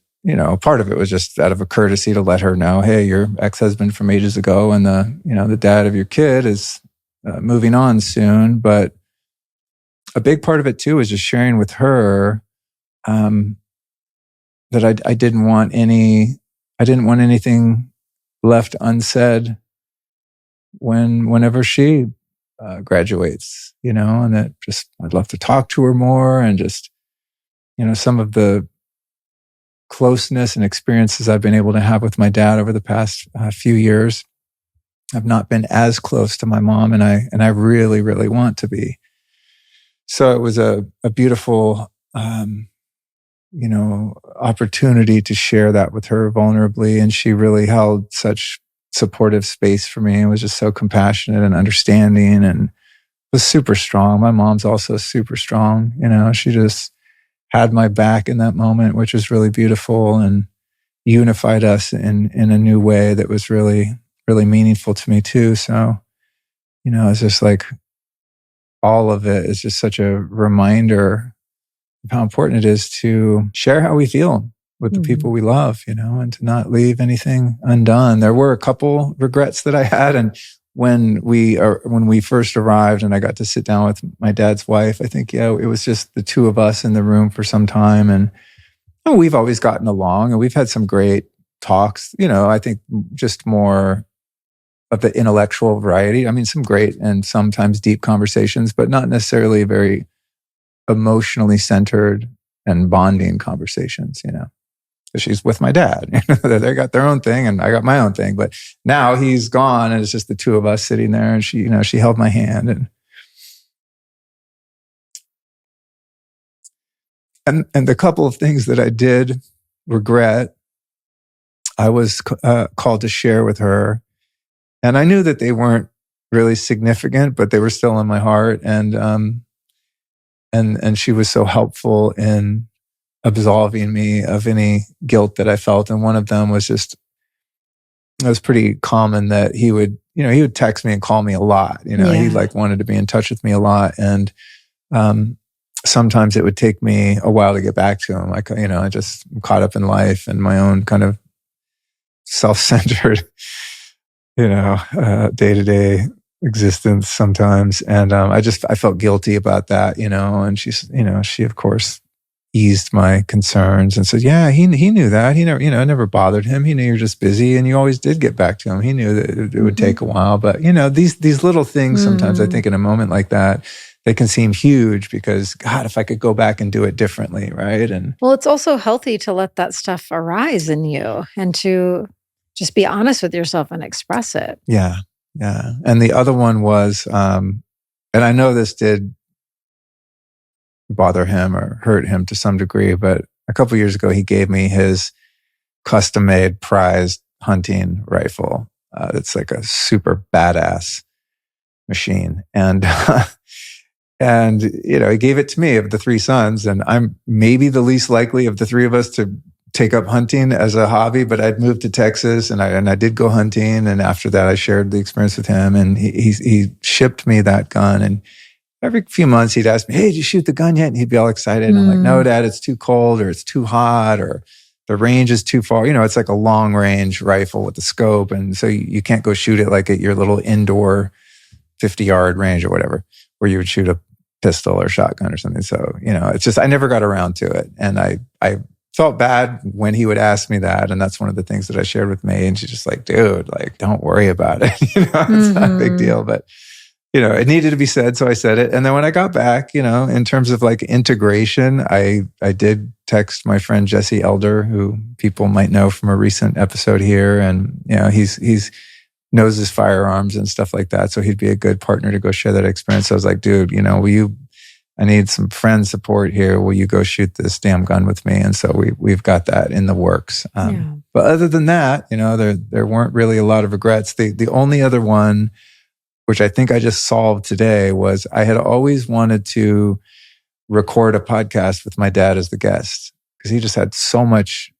part of it was just out of a courtesy to let her know, hey, your ex-husband from ages ago and the dad of your kid is moving on soon. But a big part of it too was just sharing with her that I didn't want anything left unsaid whenever she graduates, and that just I'd love to talk to her more, and just some of the closeness and experiences I've been able to have with my dad over the past few years. I've not been as close to my mom, and I really, really want to be. So it was a beautiful opportunity to share that with her vulnerably. And she really held such supportive space for me and was just so compassionate and understanding and was super strong. My mom's also super strong. She just had my back in that moment, which was really beautiful and unified us in a new way that was really, really meaningful to me too. So, it's just like all of it is just such a reminder how important it is to share how we feel with the people we love, and to not leave anything undone. There were a couple regrets that I had, and when we first arrived and I got to sit down with my dad's wife, I think, it was just the two of us in the room for some time. And we've always gotten along and we've had some great talks, I think just more of the intellectual variety. I mean, some great and sometimes deep conversations, but not necessarily very emotionally centered and bonding conversations, She's with my dad. They got their own thing and I got my own thing. But now he's gone and it's just the two of us sitting there, and she held my hand and the couple of things that I did regret, I was called to share with her. And I knew that they weren't really significant, but they were still in my heart. And she was so helpful in absolving me of any guilt that I felt. And one of them was it was pretty common that he would text me and call me a lot. He wanted to be in touch with me a lot. And sometimes it would take me a while to get back to him. I just caught up in life and my own kind of self-centered, day-to-day existence sometimes. And I felt guilty about that, and she of course eased my concerns and said, yeah, he knew that. He never, it never bothered him. He knew you're just busy and you always did get back to him. He knew that it would take a while, but these little things sometimes I think in a moment like that, they can seem huge because God, if I could go back and do it differently. Right. And well, it's also healthy to let that stuff arise in you and to just be honest with yourself and express it. Yeah. Yeah. And the other one was, and I know this did bother him or hurt him to some degree, but a couple of years ago, he gave me his custom-made prized hunting rifle. It's like a super badass machine. And, he gave it to me of the three sons, and I'm maybe the least likely of the three of us to take up hunting as a hobby, but I'd moved to Texas and I did go hunting. And after that, I shared the experience with him, and he shipped me that gun. And every few months he'd ask me, hey, did you shoot the gun yet? And he'd be all excited. And I'm like, no, Dad, it's too cold or it's too hot or the range is too far. It's like a long range rifle with a scope. And so you can't go shoot it like at your little indoor 50-yard range or whatever, where you would shoot a pistol or shotgun or something. So, it's just, I never got around to it. And I felt bad when he would ask me that. And that's one of the things that I shared with May. And she's just like, dude, don't worry about it. It's not a big deal, but it needed to be said. So I said it. And then when I got back, in terms of integration, I did text my friend Jesse Elder, who people might know from a recent episode here. And, he's knows his firearms and stuff like that. So he'd be a good partner to go share that experience. So I was like, dude, I need some friend support here. Will you go shoot this damn gun with me? And so we've got that in the works. But other than that, there weren't really a lot of regrets. The only other one, which I think I just solved today, was I had always wanted to record a podcast with my dad as the guest because he just had so much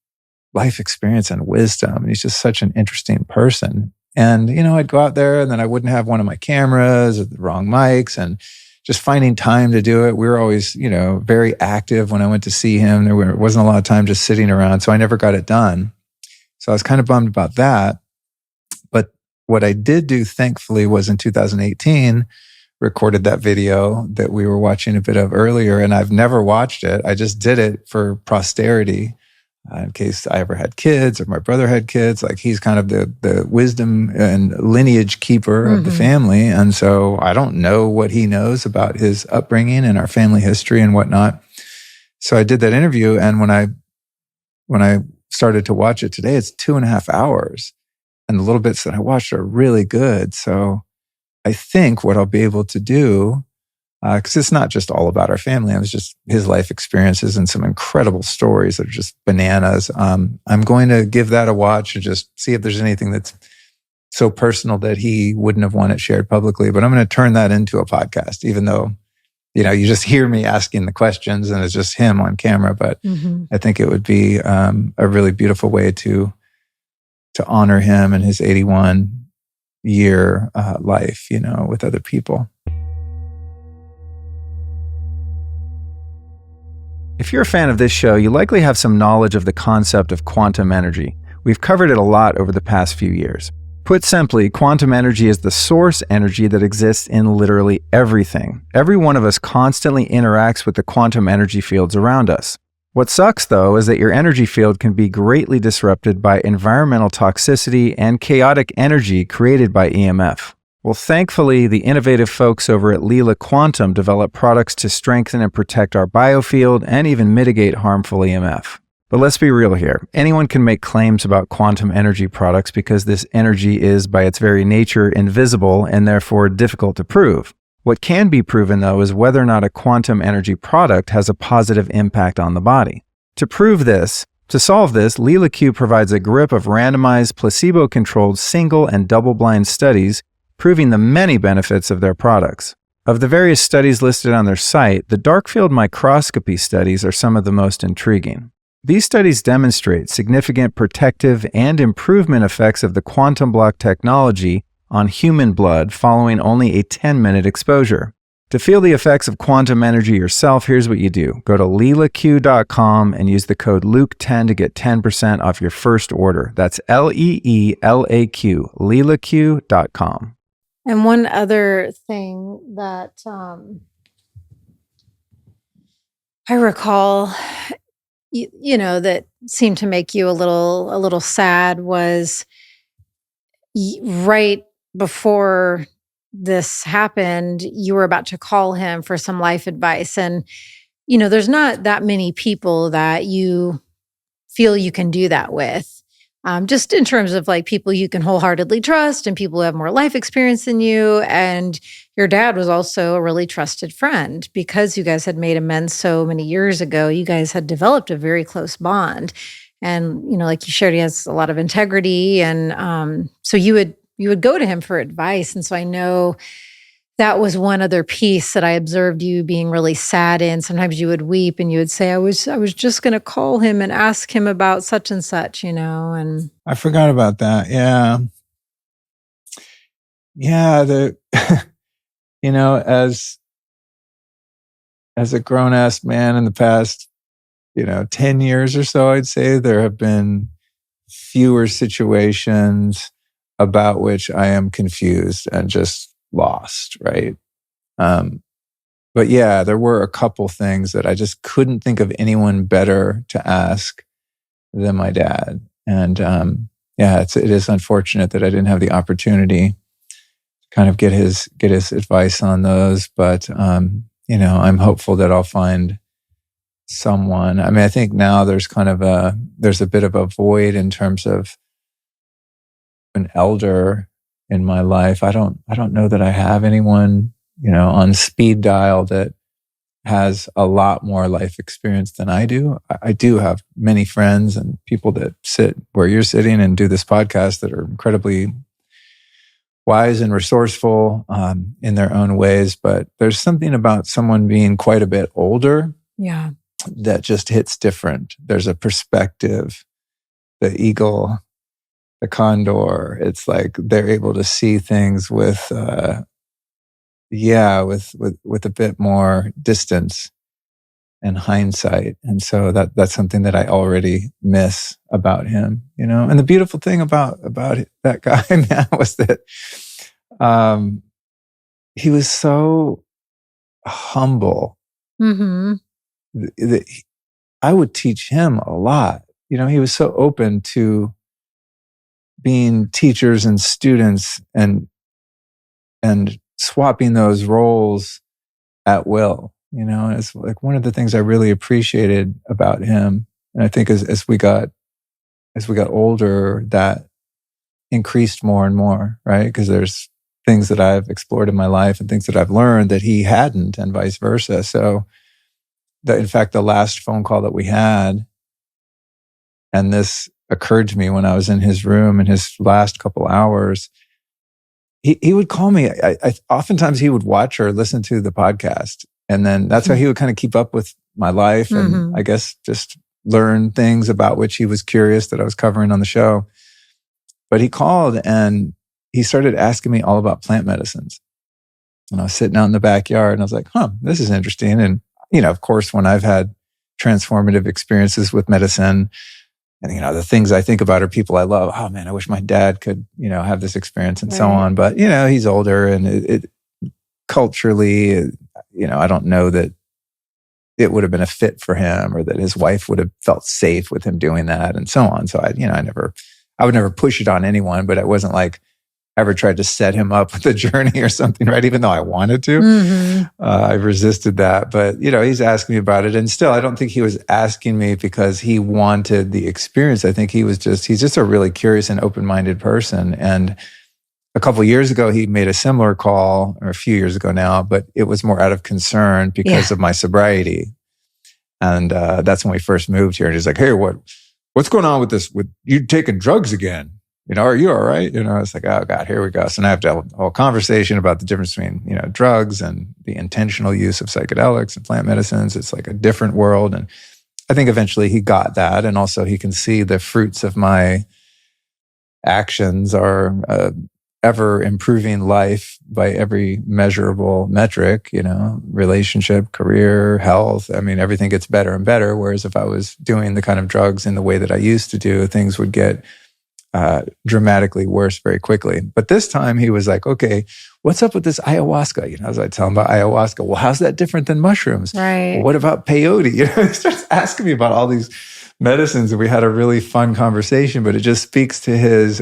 life experience and wisdom. And he's just such an interesting person. And, I'd go out there and then I wouldn't have one of my cameras or the wrong mics, and just finding time to do it. We were always, very active when I went to see him. There wasn't a lot of time just sitting around. So I never got it done. So I was kind of bummed about that. But what I did do, thankfully, was in 2018, recorded that video that we were watching a bit of earlier. And I've never watched it. I just did it for posterity. In case I ever had kids or my brother had kids, he's kind of the wisdom and lineage keeper of the family. And so I don't know what he knows about his upbringing and our family history and whatnot. So I did that interview. And when I started to watch it today, it's 2.5 hours. And the little bits that I watched are really good. So I think what I'll be able to do, because it's not just all about our family. It was just his life experiences and some incredible stories that are just bananas. I'm going to give that a watch and just see if there's anything that's so personal that he wouldn't have wanted shared publicly. But I'm going to turn that into a podcast, even though, you just hear me asking the questions and it's just him on camera. But I think it would be a really beautiful way to honor him and his 81-year life, with other people. If you're a fan of this show, you likely have some knowledge of the concept of quantum energy. We've covered it a lot over the past few years. Put simply, quantum energy is the source energy that exists in literally everything. Every one of us constantly interacts with the quantum energy fields around us. What sucks, though, is that your energy field can be greatly disrupted by environmental toxicity and chaotic energy created by EMF. Well, thankfully, the innovative folks over at Leela Quantum develop products to strengthen and protect our biofield and even mitigate harmful EMF. But let's be real here. Anyone can make claims about quantum energy products because this energy is, by its very nature, invisible and therefore difficult to prove. What can be proven, though, is whether or not a quantum energy product has a positive impact on the body. To solve this, Leela Q provides a grip of randomized, placebo-controlled single and double-blind studies proving the many benefits of their products. Of the various studies listed on their site, the dark field microscopy studies are some of the most intriguing. These studies demonstrate significant protective and improvement effects of the quantum block technology on human blood following only a 10-minute exposure. To feel the effects of quantum energy yourself, here's what you do. Go to leelaq.com and use the code Luke10 to get 10% off your first order. That's LEELAQ, leelaq.com. And one other thing that I recall, that seemed to make you a little sad was right before this happened, you were about to call him for some life advice. And, there's not that many people that you feel you can do that with. Just in terms of like people you can wholeheartedly trust and people who have more life experience than you. And your dad was also a really trusted friend because you guys had made amends so many years ago. You guys had developed a very close bond. And, like you shared, he has a lot of integrity. And so you would go to him for advice. And so I know that was one other piece that I observed you being really sad in. Sometimes you would weep and you would say, I was just going to call him and ask him about such and such, and I forgot about that. Yeah. Yeah. As a grown ass man in the past, 10 years or so, I'd say there have been fewer situations about which I am confused and just lost, right? But yeah, there were a couple things that I just couldn't think of anyone better to ask than my dad. And it is unfortunate that I didn't have the opportunity to kind of get his advice on those. But I'm hopeful that I'll find someone. I mean, I think now there's a bit of a void in terms of an elder in my life. I don't know that I have anyone, on speed dial that has a lot more life experience than I do. I do have many friends and people that sit where you're sitting and do this podcast that are incredibly wise and resourceful in their own ways. But there's something about someone being quite a bit older, yeah, that just hits different. There's a perspective, the eagle, the condor. It's like they're able to see things with a bit more distance and hindsight. And so that's something that I already miss about him, And the beautiful thing about that guy now was that he was so humble. Mm-hmm. That I would teach him a lot. He was so open to being teachers and students and swapping those roles at will. It's like one of the things I really appreciated about him. And I think as we got older, that increased more and more, right? Because there's things that I've explored in my life and things that I've learned that he hadn't, and vice versa. So in fact, the last phone call that we had, and this occurred to me when I was in his room in his last couple hours, he would call me. Oftentimes he would watch or listen to the podcast. And then that's how he would kind of keep up with my life and I guess just learn things about which he was curious that I was covering on the show. But he called and he started asking me all about plant medicines. And I was sitting out in the backyard and I was like, this is interesting. And of course, when I've had transformative experiences with medicine. And, the things I think about are people I love. Oh man, I wish my dad could, have this experience and so on. But, he's older, and it culturally, I don't know that it would have been a fit for him, or that his wife would have felt safe with him doing that, and so on. So I would never push it on anyone, but it wasn't like I ever tried to set him up with a journey or something, right? Even though I wanted to, I resisted that. But, he's asking me about it. And still, I don't think he was asking me because he wanted the experience. I think he's just a really curious and open-minded person. And a couple of years ago, he made a similar call, or a few years ago now, but it was more out of concern because of my sobriety. And that's when we first moved here. And he's like, hey, what's going on with this? With you taking drugs again? Are you all right? It's like, oh God, here we go. So now I have to have a whole conversation about the difference between, drugs and the intentional use of psychedelics and plant medicines. It's like a different world. And I think eventually he got that. And also he can see the fruits of my actions are ever improving life by every measurable metric, relationship, career, health. I mean, everything gets better and better. Whereas if I was doing the kind of drugs in the way that I used to do, things would get dramatically worse very quickly. But this time he was like, okay, what's up with this ayahuasca? As I tell him about ayahuasca, well, how's that different than mushrooms? Right. Well, what about peyote? He starts asking me about all these medicines, and we had a really fun conversation, but it just speaks to his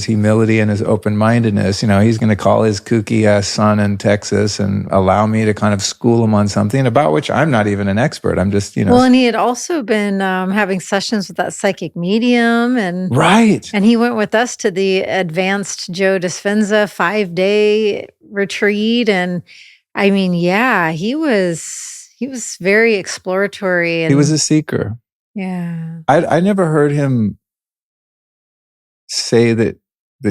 humility and his open-mindedness. He's going to call his kooky ass son in Texas and allow me to kind of school him on something about which I'm not even an expert. I'm just, Well, and he had also been having sessions with that psychic medium, and right. And he went with us to the advanced Joe Dispenza 5-day retreat, and I mean, he was very exploratory. And he was a seeker. Yeah. I never heard him say that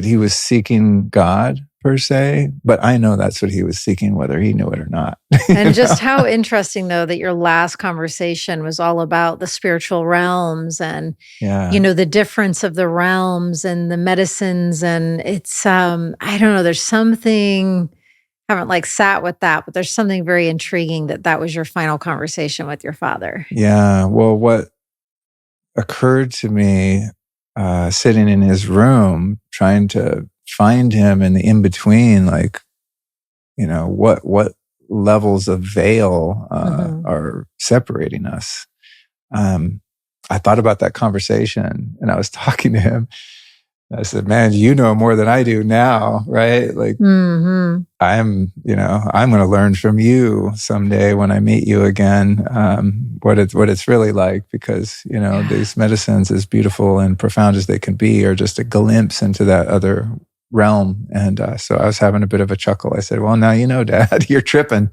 he was seeking God per se, but I know that's what he was seeking, whether he knew it or not. And just how interesting, though, that your last conversation was all about the spiritual realms and, the difference of the realms and the medicines. And it's, I don't know, there's something, I haven't sat with that, but there's something very intriguing that was your final conversation with your father. Yeah. Well, what occurred to me sitting in his room, trying to find him in the in-between, what levels of veil are separating us. I thought about that conversation, and I was talking to him. I said, man, you know more than I do now, right? I'm going to learn from you someday when I meet you again, what it's really like, because, these medicines, as beautiful and profound as they can be, are just a glimpse into that other realm. And so I was having a bit of a chuckle. I said, well, now Dad, you're tripping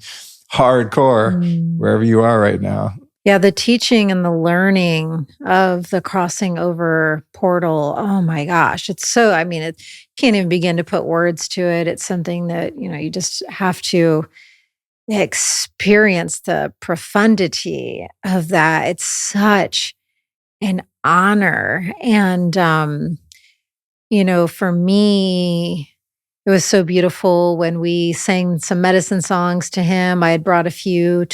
hardcore wherever you are right now. Yeah, the teaching and the learning of the crossing over portal. Oh my gosh. It's so, it can't even begin to put words to it. It's something that, you just have to experience the profundity of that. It's such an honor. And, for me, it was so beautiful when we sang some medicine songs to him. I had brought a few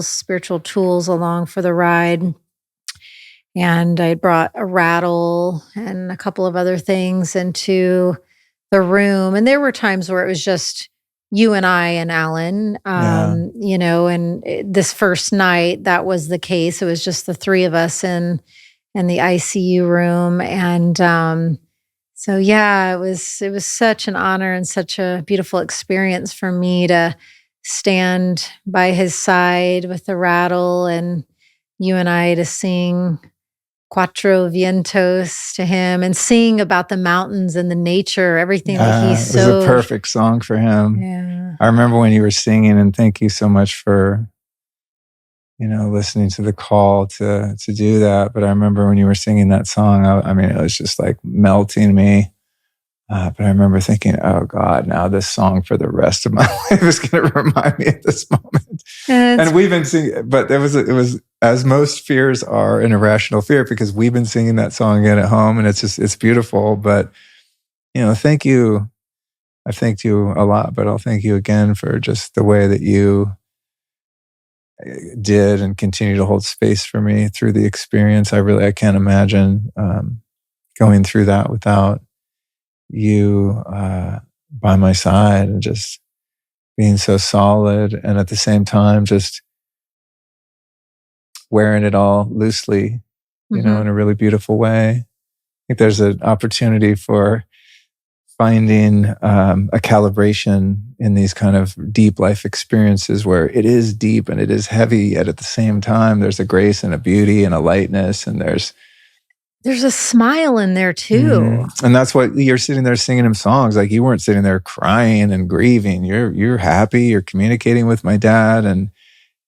spiritual tools along for the ride. And I brought a rattle and a couple of other things into the room. And there were times where it was just you and I and Alan, and this first night, that was the case. It was just the three of us in the ICU room. And, so it was such an honor and such a beautiful experience for me to stand by his side with the rattle, and you and I to sing Cuatro Vientos to him and sing about the mountains and the nature, everything that he's so. It was a perfect song for him. Yeah. I remember when you were singing, and thank you so much for listening to the call to do that. But I remember when you were singing that song, it was just like melting me. But I remember thinking, oh God, now this song for the rest of my life is going to remind me of this moment. And we've been singing, but it was, as most fears are, an irrational fear, because we've been singing that song again at home, and it's beautiful. But, thank you. I thanked you a lot, but I'll thank you again for just the way that you did and continue to hold space for me through the experience. I can't imagine going through that without you by my side, and just being so solid, and at the same time just wearing it all loosely, in a really beautiful way. I think there's an opportunity for finding a calibration in these kind of deep life experiences where it is deep and it is heavy, yet at the same time there's a grace and a beauty and a lightness, and there's a smile in there too. And that's what you're sitting there singing him songs. Like, you weren't sitting there crying and grieving. You're happy. You're communicating with my dad, and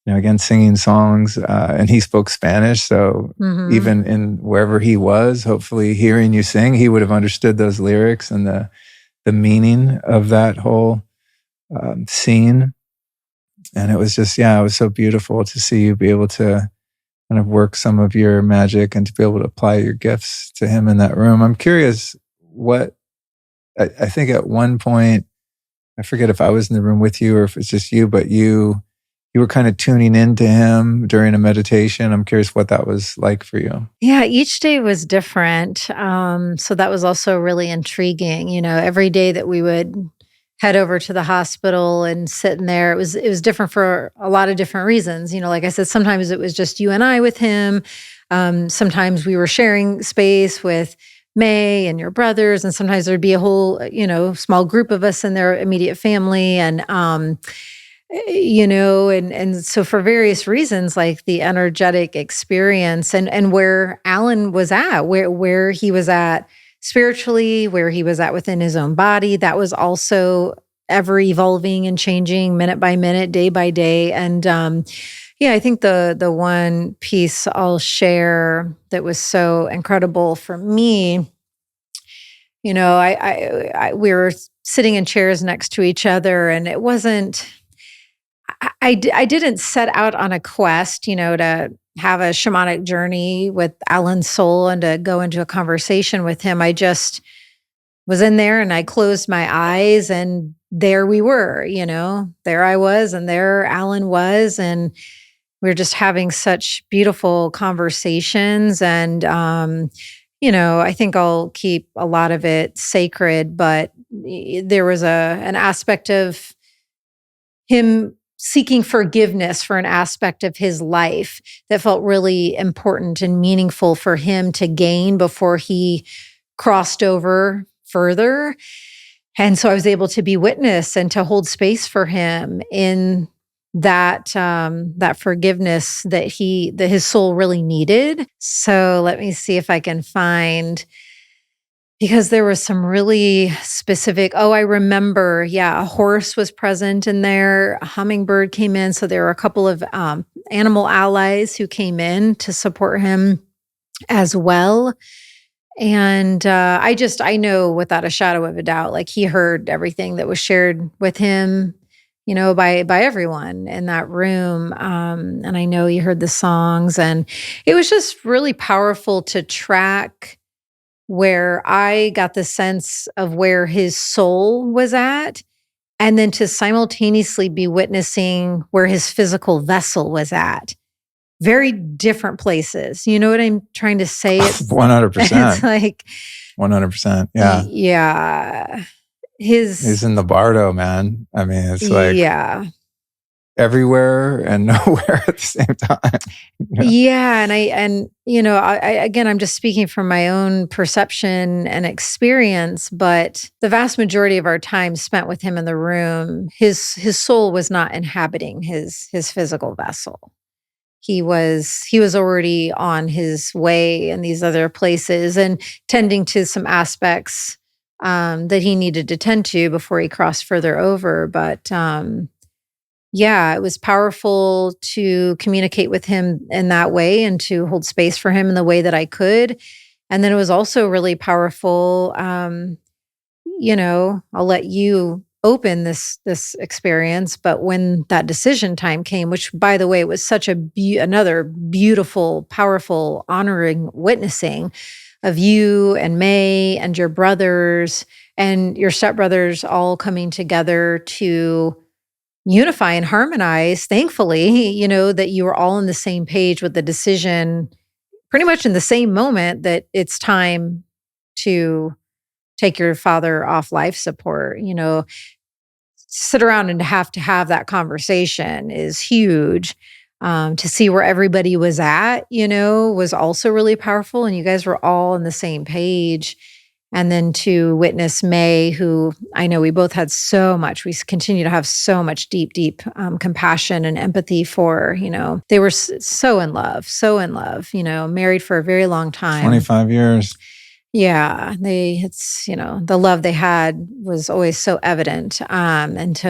again, singing songs. And he spoke Spanish, so even in wherever he was, hopefully hearing you sing, he would have understood those lyrics and the meaning of that whole scene. And it was just, it was so beautiful to see you be able to kind of work some of your magic and to be able to apply your gifts to him in that room. I'm curious what, I think at one point, I forget if I was in the room with you or if it's just you, but you were kind of tuning into him during a meditation. I'm curious what that was like for you. Yeah, each day was different. So that was also really intriguing. Every day that we would head over to the hospital and sit in there, it was different for a lot of different reasons. Like I said, sometimes it was just you and I with him. Sometimes we were sharing space with May and your brothers, and sometimes there'd be a whole, small group of us in their immediate family. And, and so for various reasons, like the energetic experience and where Alan was at, where he was at spiritually, where he was at within his own body, that was also ever evolving and changing minute by minute, day by day. And I think the one piece I'll share that was so incredible for me, we were sitting in chairs next to each other, and it wasn't, I didn't set out on a quest, to have a shamanic journey with Alan's soul and to go into a conversation with him. I just was in there and I closed my eyes, and there we were, there I was and there Alan was. And we were just having such beautiful conversations. And, I think I'll keep a lot of it sacred, but there was an aspect of him seeking forgiveness for an aspect of his life that felt really important and meaningful for him to gain before he crossed over further. And so I was able to be witness and to hold space for him in that forgiveness that his soul really needed. So let me see if I can find, because there was some really specific, I remember, a horse was present in there, a hummingbird came in. So there were a couple of animal allies who came in to support him as well. And I know without a shadow of a doubt, like he heard everything that was shared with him, by everyone in that room. And I know you heard the songs, and it was just really powerful to track where I got the sense of where his soul was at, and then to simultaneously be witnessing where his physical vessel was at. Very different places. You know what I'm trying to say? 100%. It's like 100%. Yeah. Yeah. He's in the bardo, man. I mean, it's like everywhere and nowhere at the same time. Yeah. And again, I'm just speaking from my own perception and experience, but the vast majority of our time spent with him in the room, his soul was not inhabiting his physical vessel. He was already on his way in these other places and tending to some aspects that he needed to tend to before he crossed further over. But it was powerful to communicate with him in that way and to hold space for him in the way that I could. And then it was also really powerful. I'll let you open this experience, but when that decision time came, which by the way, was such another beautiful, powerful, honoring witnessing of you and May and your brothers and your stepbrothers all coming together to unify and harmonize, thankfully, that you were all on the same page with the decision pretty much in the same moment that it's time to take your father off life support. Sit around and to have that conversation is huge. To see where everybody was at, was also really powerful. And you guys were all on the same page. And then to witness May, who I know we both had so much, we continue to have so much deep, deep compassion and empathy for, they were so in love, married for a very long time. 25 years. Yeah, the love they had was always so evident. And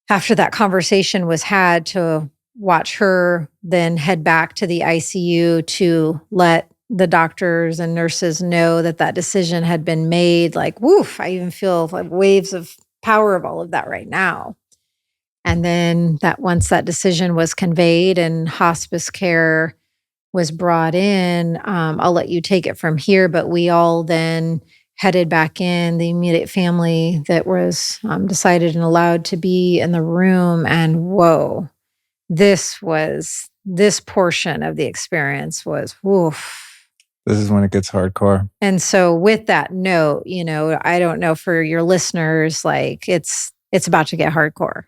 after that conversation was had, to watch her then head back to the ICU to let the doctors and nurses know that decision had been made. Like, woof, I even feel like waves of power of all of that right now. And then that once that decision was conveyed and hospice care was brought in, I'll let you take it from here, but we all then headed back in, the immediate family that was decided and allowed to be in the room. And whoa, this portion of the experience was woof. This is when it gets hardcore. And so with that note, I don't know for your listeners, like it's about to get hardcore.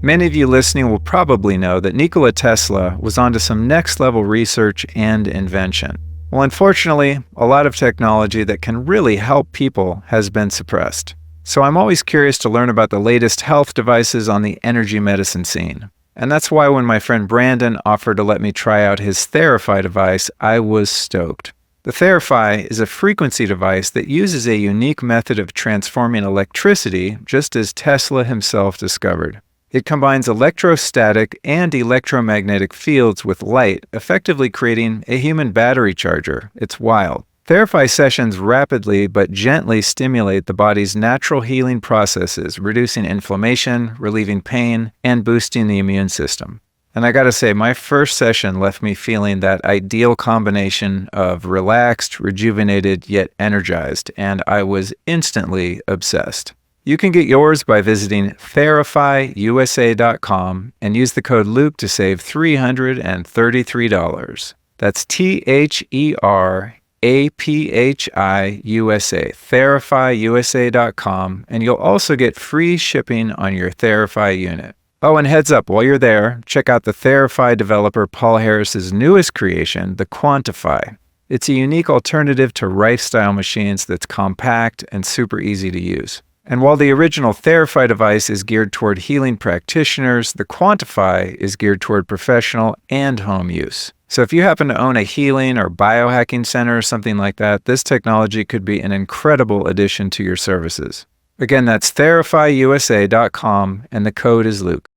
Many of you listening will probably know that Nikola Tesla was onto some next-level research and invention. Well, unfortunately, a lot of technology that can really help people has been suppressed. So I'm always curious to learn about the latest health devices on the energy medicine scene. And that's why when my friend Brandon offered to let me try out his Therify device, I was stoked. The Therify is a frequency device that uses a unique method of transforming electricity, just as Tesla himself discovered. It combines electrostatic and electromagnetic fields with light, effectively creating a human battery charger. It's wild. Therify sessions rapidly but gently stimulate the body's natural healing processes, reducing inflammation, relieving pain, and boosting the immune system. And I gotta say, my first session left me feeling that ideal combination of relaxed, rejuvenated, yet energized, and I was instantly obsessed. You can get yours by visiting therifyusa.com and use the code Luke to save $333. That's THERAPHIUSA, therifyusa.com, and you'll also get free shipping on your Therify unit. Oh, and heads up, while you're there, check out the Therify developer Paul Harris's newest creation, the Quantify. It's a unique alternative to Rife-style machines that's compact and super easy to use. And while the original Therify device is geared toward healing practitioners, the Quantify is geared toward professional and home use. So if you happen to own a healing or biohacking center or something like that, this technology could be an incredible addition to your services. Again, that's therifyusa.com, and the code is Luke.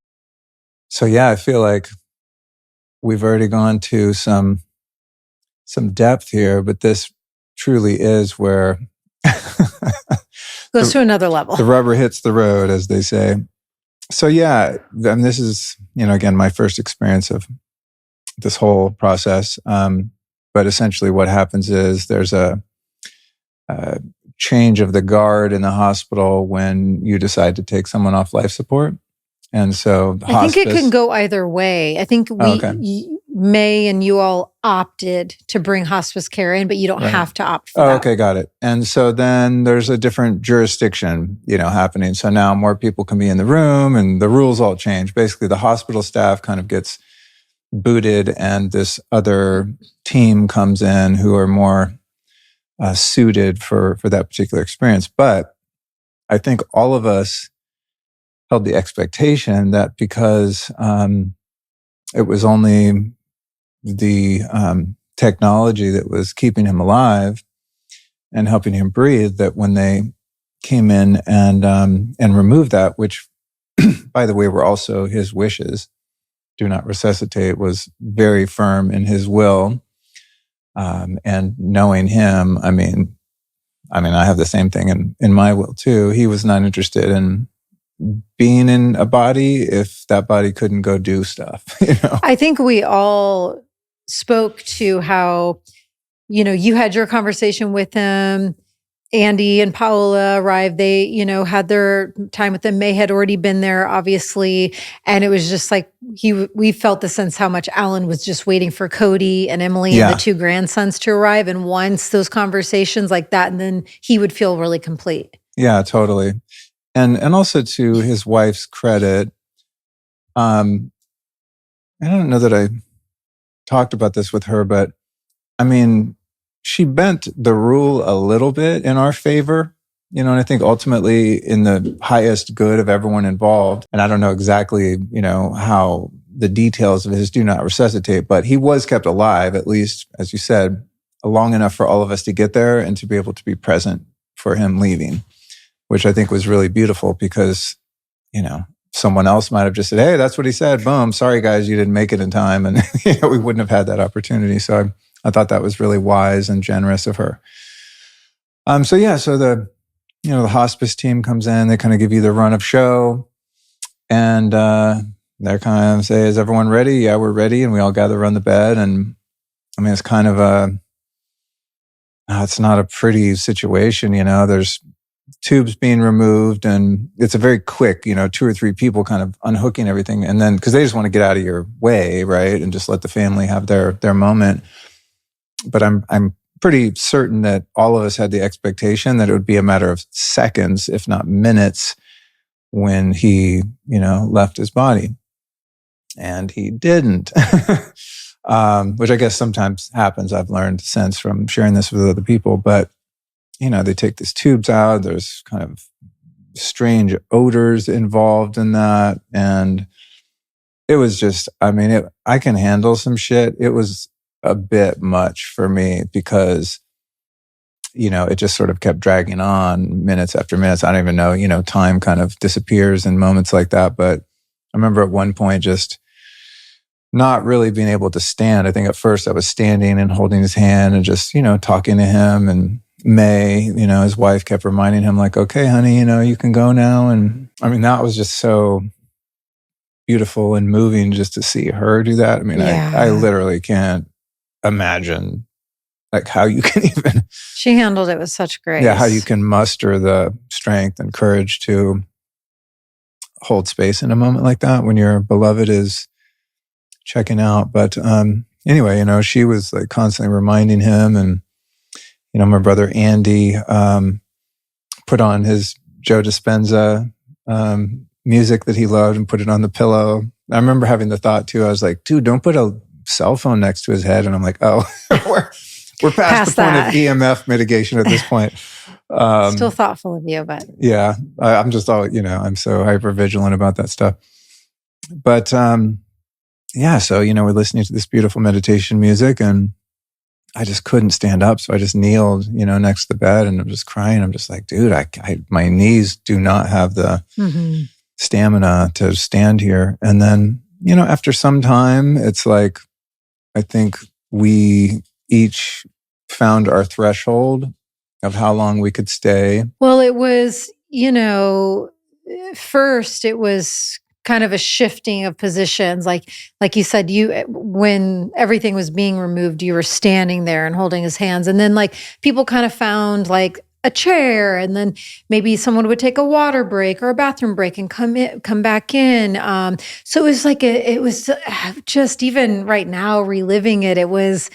So yeah, I feel like we've already gone to some depth here, but this truly is where goes to another level. The rubber hits the road, as they say. So yeah, and this is, again, my first experience of this whole process. But essentially what happens is there's a change of the guard in the hospital when you decide to take someone off life support. And so the I think it can go either way. I think May and you all opted to bring hospice care in, but you don't have to opt for that. Okay, got it. And so then there's a different jurisdiction, happening. So now more people can be in the room and the rules all change. Basically, the hospital staff kind of gets booted and this other team comes in who are more suited for that particular experience. But I think all of us held the expectation that because it was only the technology that was keeping him alive and helping him breathe, that when they came in and removed that, which, by the way, were also his wishes, do not resuscitate, was very firm in his will. And knowing him, I mean, I have the same thing in my will too. He was not interested in being in a body if that body couldn't go do stuff. I think we all spoke to how, you had your conversation with him Andy and Paola arrived, they, had their time with them. May had already been there, obviously. And it was just like, we felt the sense how much Alan was just waiting for Cody and Emily and the two grandsons to arrive. And once those conversations like that, and then he would feel really complete. Yeah, totally. And also to his wife's credit, I don't know that I talked about this with her, but I mean, she bent the rule a little bit in our favor, and I think ultimately in the highest good of everyone involved. And I don't know exactly, how the details of his do not resuscitate, but he was kept alive, at least, as you said, long enough for all of us to get there and to be able to be present for him leaving, which I think was really beautiful because, someone else might have just said, hey, that's what he said. Boom. Sorry, guys, you didn't make it in time. And we wouldn't have had that opportunity. So I thought that was really wise and generous of her. So the, the hospice team comes in, they kind of give you the run of show, and they're kind of say, is everyone ready? Yeah, we're ready. And we all gather around the bed. And I mean, it's kind of it's not a pretty situation, there's tubes being removed, and it's a very quick, 2 or 3 people kind of unhooking everything. And then, because they just want to get out of your way, right? And just let the family have their moment. But I'm pretty certain that all of us had the expectation that it would be a matter of seconds, if not minutes, when he, left his body. And he didn't, which I guess sometimes happens. I've learned since from sharing this with other people. But, they take these tubes out. There's kind of strange odors involved in that. And it was just, I can handle some shit. It was a bit much for me because, it just sort of kept dragging on minutes after minutes. I don't even know, time kind of disappears in moments like that. But I remember at one point just not really being able to stand. I think at first I was standing and holding his hand and just, talking to him. And May, his wife kept reminding him like, okay, honey, you can go now. And that was just so beautiful and moving just to see her do that. I literally can't imagine like how you can even... She handled it with such grace. Yeah, how you can muster the strength and courage to hold space in a moment like that when your beloved is checking out. But anyway, she was like constantly reminding him, and my brother Andy put on his Joe Dispenza music that he loved and put it on the pillow. I remember having the thought too. I was like, dude, don't put a cell phone next to his head. And I'm like, oh, we're past the point of EMF mitigation at this point. Still thoughtful of you, but yeah, I'm just all, I'm so hyper vigilant about that stuff. But so, we're listening to this beautiful meditation music, and I just couldn't stand up. So I just kneeled, next to the bed, and I'm just crying. I'm just like, dude, my knees do not have the stamina to stand here. And then, after some time, it's like, I think we each found our threshold of how long we could stay. Well, it was, first it was kind of a shifting of positions. Like you said, when everything was being removed, you were standing there and holding his hands. And then like people kind of found like a chair, and then maybe someone would take a water break or a bathroom break and come back in. So it was like, it was just, even right now reliving it, it was,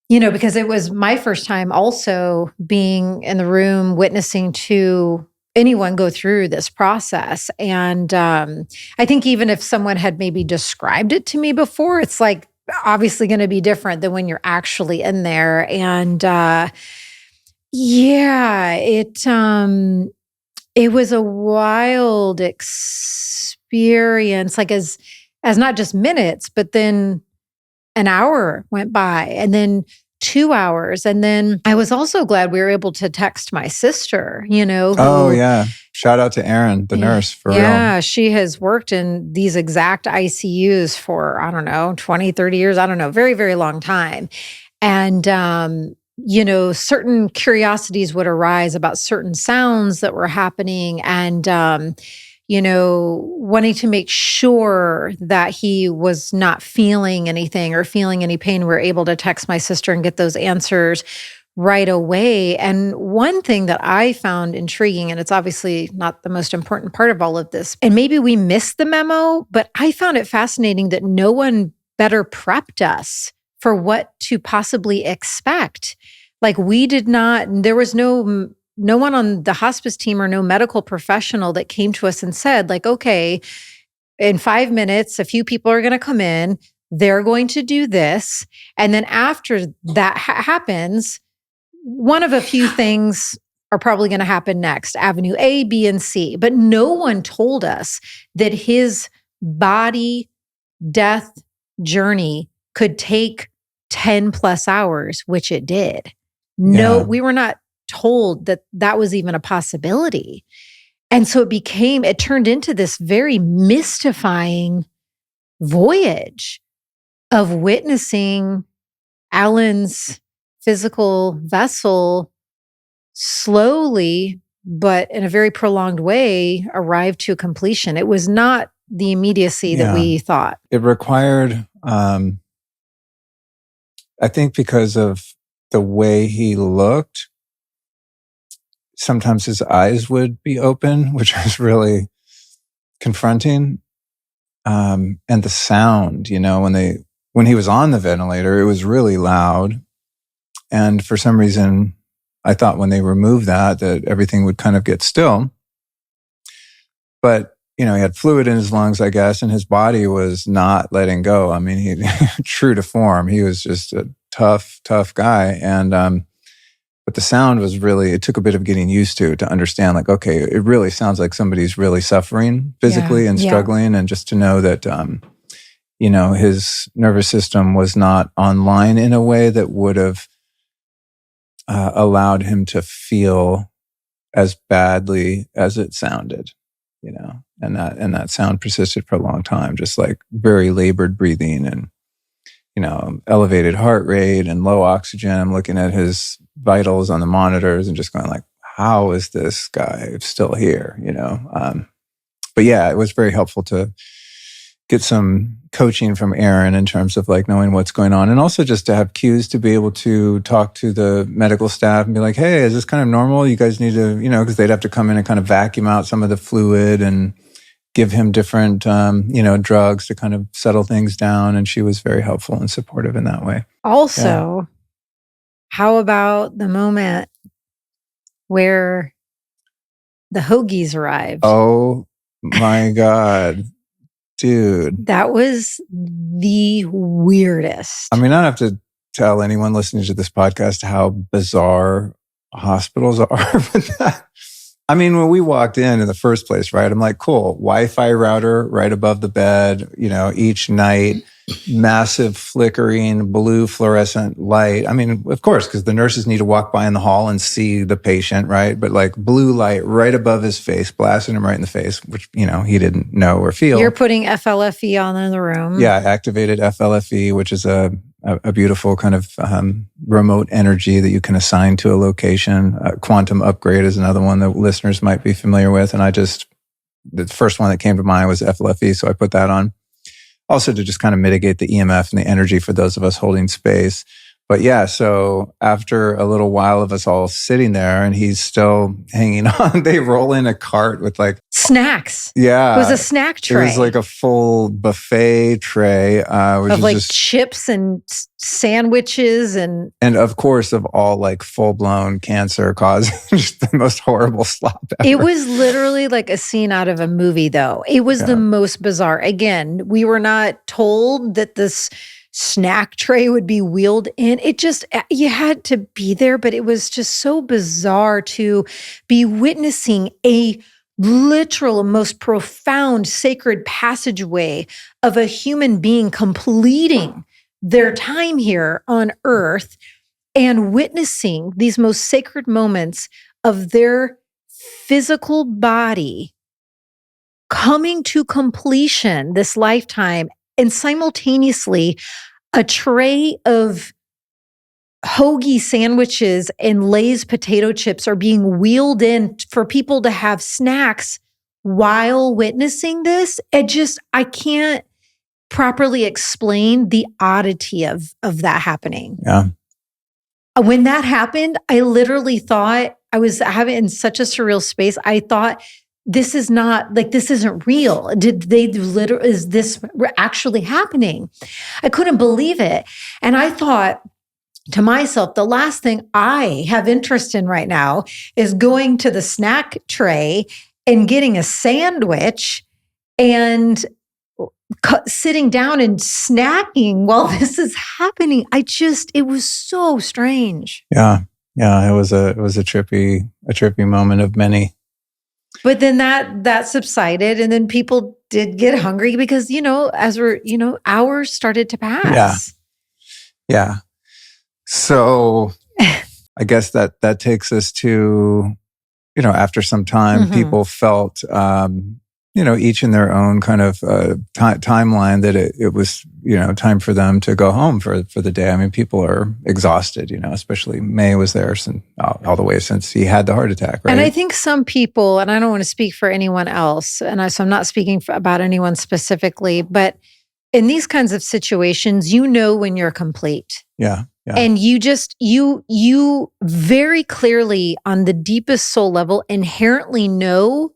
because it was my first time also being in the room, witnessing to anyone go through this process. And I think even if someone had maybe described it to me before, it's like obviously going to be different than when you're actually in there. And it was a wild experience, like as not just minutes, but then an hour went by, and then 2 hours. And then I was also glad we were able to text my sister, Oh, yeah. Shout out to Erin, the nurse, for real. Yeah, she has worked in these exact ICUs for, I don't know, 20, 30 years. I don't know, very, very long time. And, certain curiosities would arise about certain sounds that were happening, and, wanting to make sure that he was not feeling anything or feeling any pain. We were able to text my sister and get those answers right away. And one thing that I found intriguing, and it's obviously not the most important part of all of this, and maybe we missed the memo, but I found it fascinating that no one better prepped us for what to possibly expect. Like we did not, there was no one on the hospice team or no medical professional that came to us and said like, okay, in 5 minutes, a few people are going to come in, they're going to do this. And then after that happens, one of a few things are probably going to happen next, Avenue A, B, and C. But no one told us that his body death journey could take 10 plus hours, which it did. No, we were not told that that was even a possibility. And so it turned into this very mystifying voyage of witnessing Alan's physical vessel slowly, but in a very prolonged way, arrive to completion. It was not the immediacy that we thought. It required, I think because of the way he looked, sometimes his eyes would be open, which was really confronting. And the sound, when he was on the ventilator, it was really loud. And for some reason, I thought when they removed that everything would kind of get still. But, he had fluid in his lungs, I guess, and his body was not letting go. I mean, he true to form. He was just a tough guy. And, but the sound was it took a bit of getting used to understand like, okay, it really sounds like somebody's really suffering physically and struggling. And just to know that, his nervous system was not online in a way that would have allowed him to feel as badly as it sounded, and that sound persisted for a long time, just like very labored breathing and, elevated heart rate and low oxygen. I'm looking at his vitals on the monitors and just going like, how is this guy still here? But yeah, it was very helpful to get some coaching from Aaron in terms of like knowing what's going on, and also just to have cues to be able to talk to the medical staff and be like, hey, is this kind of normal? You guys need to, because they'd have to come in and kind of vacuum out some of the fluid and give him different, drugs to kind of settle things down. And she was very helpful and supportive in that way. Also, how about the moment where the hoagies arrived? Oh my God. Dude. That was the weirdest. I mean, I don't have to tell anyone listening to this podcast how bizarre hospitals are. But when we walked in the first place, right? I'm like, cool, Wi-Fi router right above the bed, each night, massive flickering blue fluorescent light. I mean, of course, because the nurses need to walk by in the hall and see the patient, right? But like blue light right above his face, blasting him right in the face, which, he didn't know or feel. You're putting FLFE on in the room. Yeah, activated FLFE, which is a beautiful kind of remote energy that you can assign to a location. Quantum upgrade is another one that listeners might be familiar with. And the first one that came to mind was FLFE, so I put that on. Also to just kind of mitigate the EMF and the energy for those of us holding space. But yeah, so after a little while of us all sitting there and he's still hanging on, they roll in a cart with like snacks. Yeah. It was a snack tray. It was like a full buffet tray. Which of is like just chips and sandwiches and of course of all like full-blown cancer causing just the most horrible slop ever. It was literally like a scene out of a movie though. It was the most bizarre. Again, we were not told that this snack tray would be wheeled in. It just, you had to be there, but it was just so bizarre to be witnessing a literal, most profound sacred passageway of a human being completing their time here on earth and witnessing these most sacred moments of their physical body coming to completion this lifetime, and simultaneously a tray of hoagie sandwiches and Lay's potato chips are being wheeled in for people to have snacks while witnessing this. I can't properly explain the oddity of that happening. Yeah. when that happened, I literally thought I was having in such a surreal space. I thought, this is not like, this isn't real. Is this actually happening? I couldn't believe it. And I thought to myself, the last thing I have interest in right now is going to the snack tray and getting a sandwich and sitting down and snacking while this is happening. It was so strange. Yeah. It was a trippy moment of many. But then that subsided, and then people did get hungry because, as hours started to pass. Yeah. So I guess that takes us to, after some time, people felt, each in their own kind of timeline that it was, time for them to go home for the day. I mean, people are exhausted, especially May was there all the way since he had the heart attack, right? And I think some people, and I don't want to speak for anyone else, so I'm not speaking about anyone specifically, but in these kinds of situations, when you're complete. Yeah. And you very clearly on the deepest soul level inherently know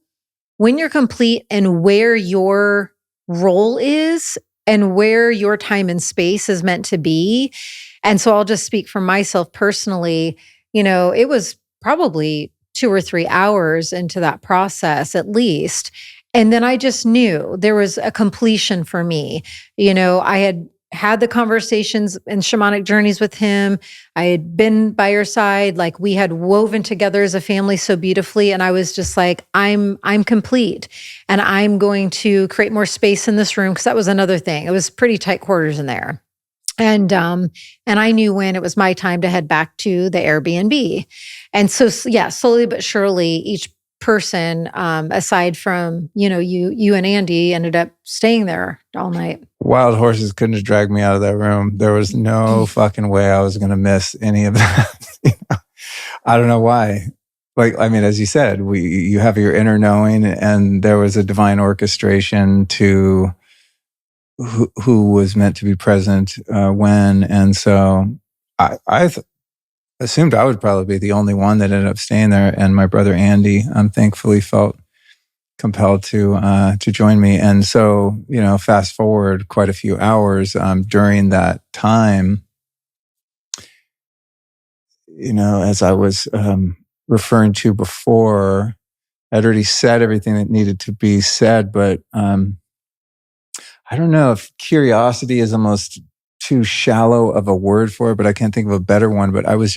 when you're complete and where your role is and where your time and space is meant to be. And so I'll just speak for myself personally. It was probably 2 or 3 hours into that process at least. And then I just knew there was a completion for me. I had the conversations and shamanic journeys with him. I had been by your side. Like, we had woven together as a family so beautifully. And I was just like, I'm complete, and I'm going to create more space in this room. Cause that was another thing. It was pretty tight quarters in there. And I knew when it was my time to head back to the Airbnb. And so, slowly but surely, each person, aside from, you and Andy, ended up staying there all night. Wild horses couldn't have dragged me out of that room. There was no fucking way I was going to miss any of that. I don't know why. As you said, you have your inner knowing, and there was a divine orchestration to who was meant to be present when. And so I assumed I would probably be the only one that ended up staying there. And my brother Andy, thankfully felt compelled to join me. And so, fast forward quite a few hours during that time, as I was referring to before, I'd already said everything that needed to be said, but I don't know if curiosity is almost too shallow of a word for it, but I can't think of a better one. But I was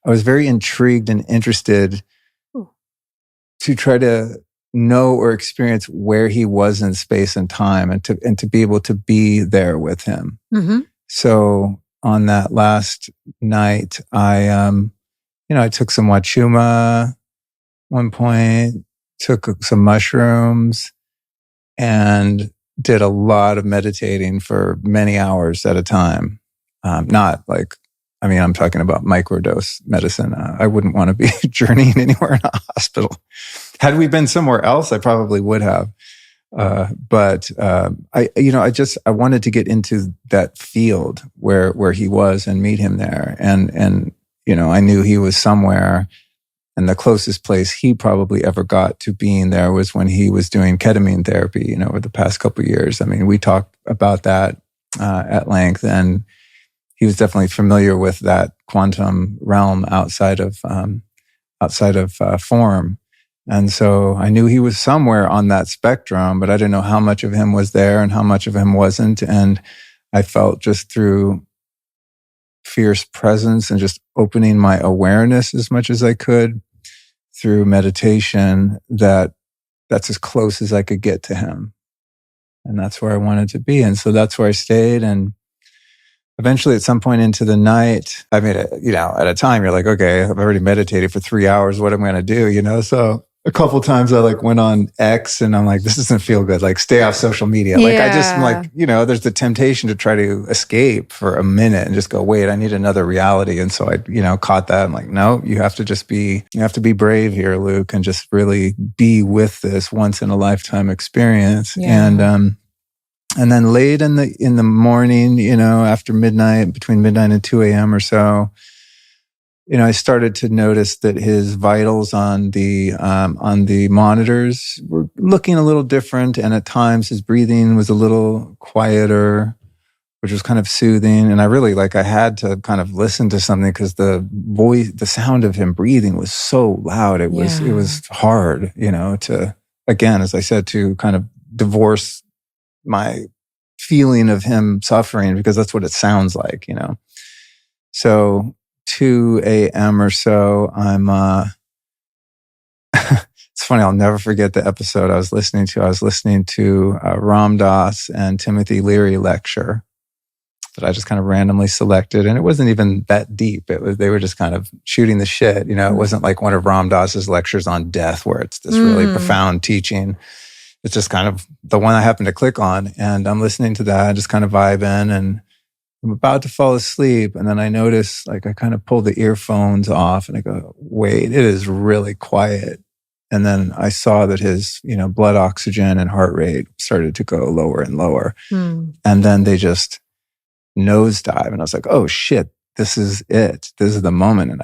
very intrigued and interested to try to know or experience where he was in space and time, and to be able to be there with him. Mm-hmm. So on that last night, I took some wachuma one point, took some mushrooms, and did a lot of meditating for many hours at a time. I'm talking about microdose medicine. I wouldn't want to be journeying anywhere in a hospital. Had we been somewhere else, I probably would have. But I wanted to get into that field where he was and meet him there. And I knew he was somewhere. And the closest place he probably ever got to being there was when he was doing ketamine therapy, over the past couple of years. I mean, we talked about that at length, and he was definitely familiar with that quantum realm outside of form. And so I knew he was somewhere on that spectrum, but I didn't know how much of him was there and how much of him wasn't. And I felt just through fierce presence and just opening my awareness as much as I could through meditation that's as close as I could get to him. And that's where I wanted to be. And so that's where I stayed. And eventually at some point into the night, at a time you're like, okay, I've already meditated for 3 hours. What am I going to do? So a couple of times I went on X, and I'm like, this doesn't feel good. Stay off social media. There's the temptation to try to escape for a minute and just go, wait, I need another reality. And so I, caught that. I'm like, no, you have to be brave here, Luke, and just really be with this once in a lifetime experience. Yeah. And then late in the morning, after midnight, between midnight and 2 a.m. or so, I started to notice that his vitals on the monitors were looking a little different, and at times his breathing was a little quieter, which was kind of soothing. And I really I had to kind of listen to something because the sound of him breathing was so loud. It was hard, to, again, as I said, to kind of divorce my feeling of him suffering, because that's what it sounds like, So 2 a.m. or so, I'm, it's funny, I'll never forget the episode I was listening to. I was listening to Ram Dass and Timothy Leary lecture that I just kind of randomly selected. And it wasn't even that deep. They were just kind of shooting the shit. It wasn't like one of Ram Dass's lectures on death where it's this really profound teaching. It's just kind of the one I happened to click on. And I'm listening to that, just kind of vibing, and I'm about to fall asleep. And then I notice, I kind of pull the earphones off and I go, wait, it is really quiet. And then I saw that his, blood oxygen and heart rate started to go lower and lower. And then they just nosedive. And I was like, oh shit, this is it. This is the moment. And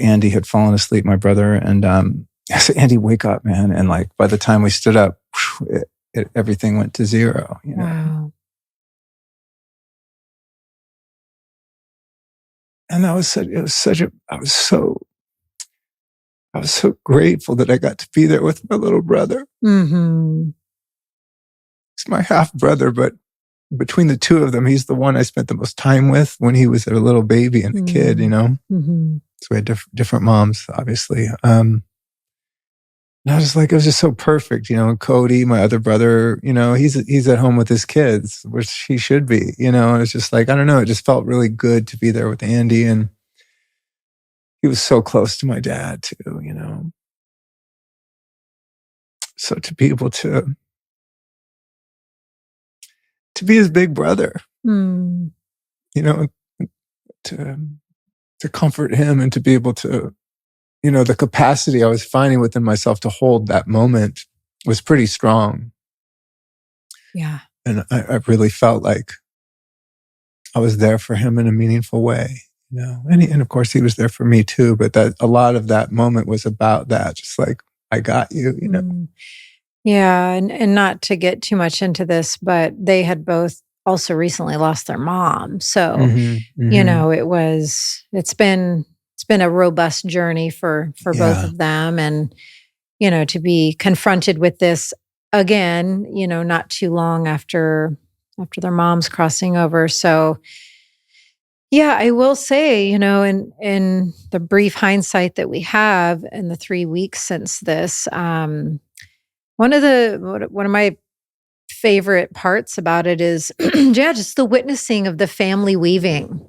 Andy had fallen asleep, my brother. And I said, Andy, wake up, man. And by the time we stood up, everything went to zero. Wow. And I was so grateful that I got to be there with my little brother. Mm-hmm. He's my half brother, but between the two of them, he's the one I spent the most time with when he was a little baby and a kid, Mm-hmm. So we had different moms, obviously. And I was just it was just so perfect, and Cody, my other brother, he's at home with his kids, which he should be, it's just I don't know, it just felt really good to be there with Andy, and he was so close to my dad too, So to be able to be his big brother, to comfort him, and to be able to, the capacity I was finding within myself to hold that moment was pretty strong. Yeah. And I really felt like I was there for him in a meaningful way, and of course he was there for me too, but that a lot of that moment was about that, just I got you, Yeah. And not to get too much into this, but they had both also recently lost their mom. So, it's been a robust journey for both of them. And, to be confronted with this again, not too long after their mom's crossing over. So yeah, I will say, in the brief hindsight that we have in the 3 weeks since this, one of my favorite parts about it is, just the witnessing of the family weaving.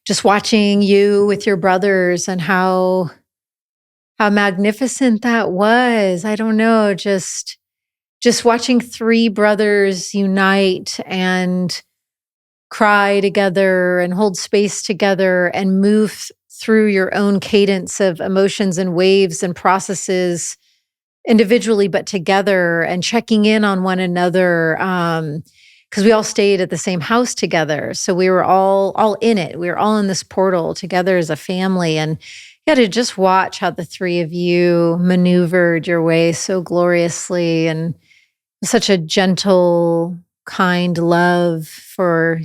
Just watching you with your brothers and how magnificent that was. I don't know, just watching 3 brothers unite and cry together and hold space together and move through your own cadence of emotions and waves and processes individually, but together, and checking in on one another. Because we all stayed at the same house together. So we were all in it. We were all in this portal together as a family. And yeah, to just watch how the 3 of you maneuvered your way so gloriously, and such a gentle, kind love for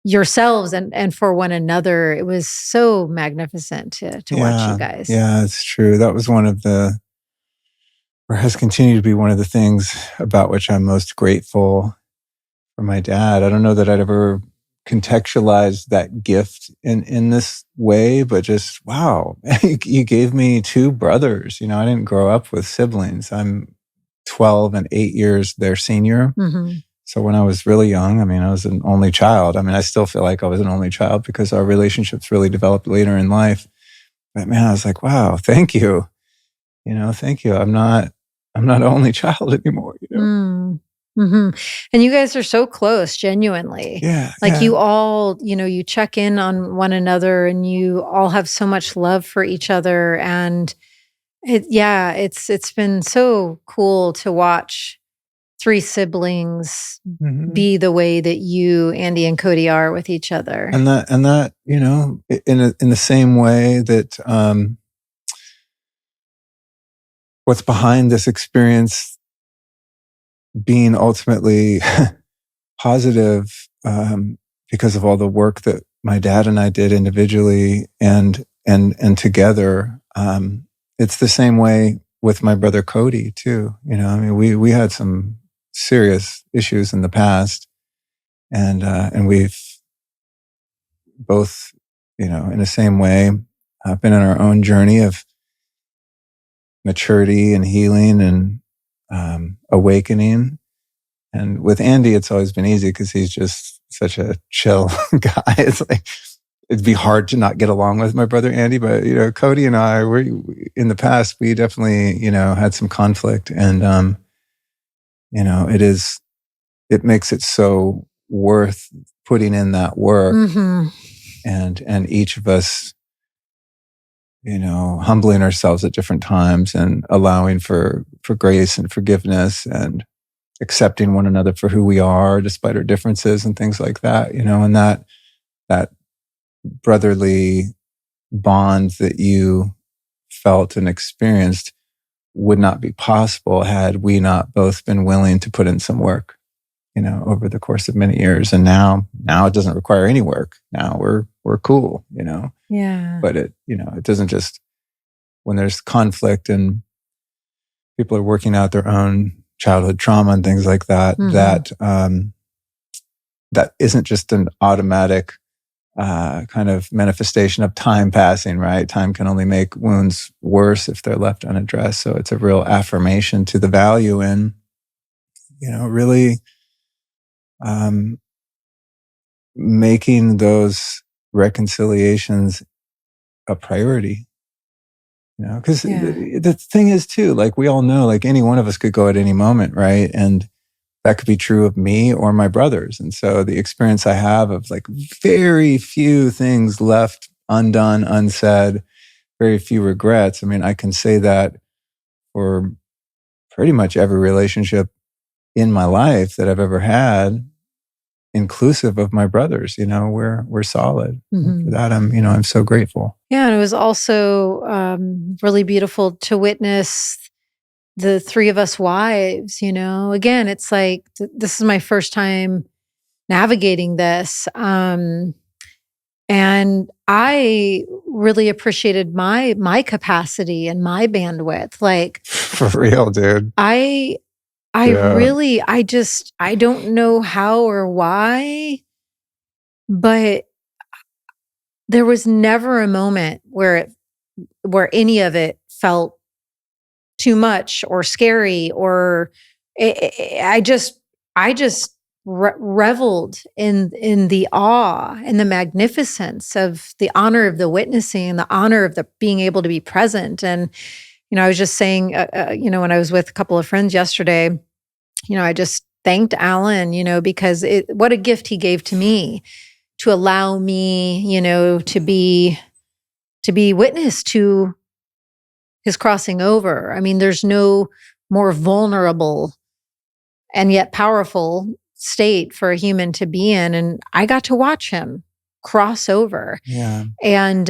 yourselves and for one another. It was so magnificent to watch you guys. Yeah, it's true. That was one of the, or has continued to be one of the things about which I'm most grateful for my dad. I don't know that I'd ever contextualized that gift in this way, but just, wow, you gave me 2 brothers. I didn't grow up with siblings. I'm 12 and 8 years their senior. Mm-hmm. So when I was really young, I was an only child. I still feel like I was an only child because our relationships really developed later in life. But man, I was like, wow, thank you. Thank you. I'm not an only child anymore. Mm-hmm. And you guys are so close, genuinely. Yeah. You all, you check in on one another, and you all have so much love for each other. And it's been so cool to watch three siblings Mhm. be the way that you, Andy, and Cody are with each other. And that, you know, in the same way that what's behind this experience being ultimately positive, because of all the work that my dad and I did individually and together. It's the same way with my brother Cody too. You know, I mean, we had some serious issues in the past, and we've both, you know, in the same way, been on our own journey of maturity and healing and awakening. And with Andy, it's always been easy because he's just such a chill guy. It's like, it'd be hard to not get along with my brother Andy, but you know, Cody and I, we in the past, we definitely, you know, had some conflict, and you know, it makes it so worth putting in that work, Mm-hmm. and each of us, you know, humbling ourselves at different times and allowing for grace and forgiveness and accepting one another for who we are despite our differences and things like that, you know, and that brotherly bond that you felt and experienced would not be possible had we not both been willing to put in some work, you know, over the course of many years. And now it doesn't require any work. Now we're cool, you know. Yeah. But it, you know, it doesn't just, when there's conflict and people are working out their own childhood trauma and things like that, Mm-hmm. that isn't just an automatic kind of manifestation of time passing, right? Time can only make wounds worse if they're left unaddressed. So it's a real affirmation to the value in, you know, really making those reconciliations a priority. You know, because the thing is too, like we all know, like any one of us could go at any moment, right? And that could be true of me or my brothers. And so the experience I have of like very few things left undone, unsaid, very few regrets. I mean, I can say that for pretty much every relationship in my life that I've ever had, inclusive of my brothers. You know, we're solid. Mm-hmm. For that, I'm so grateful. Yeah, and it was also really beautiful to witness the three of us wives. You know, again, it's like this is my first time navigating this, and I really appreciated my capacity and my bandwidth. Like For real, dude. I Yeah. really, I don't know how or why, but there was never a moment where any of it felt too much or scary, or I just reveled in the awe and the magnificence of the honor of the witnessing, the honor of the being able to be present. And you know, I was just saying, you know, when I was with a couple of friends yesterday, you know, I just thanked Alan, you know, because what a gift he gave to me to allow me, you know, to be witness to his crossing over. I mean, there's no more vulnerable and yet powerful state for a human to be in. And I got to watch him cross over. Yeah. And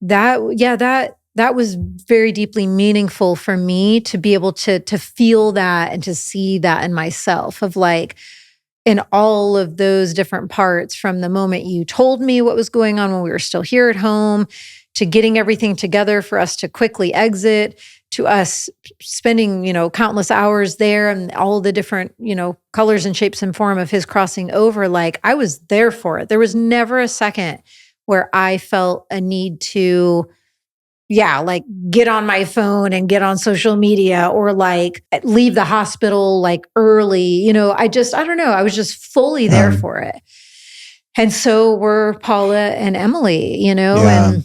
that was very deeply meaningful for me to be able to feel that and to see that in myself, of like, in all of those different parts, from the moment you told me what was going on when we were still here at home, to getting everything together for us to quickly exit, to us spending, you know, countless hours there, and all the different, you know, colors and shapes and form of his crossing over. Like, I was there for it. There was never a second where I felt a need to, like, get on my phone and get on social media, or like leave the hospital like early. You know, I don't know. I was just fully there for it. And so were Paula and Emily, you know, and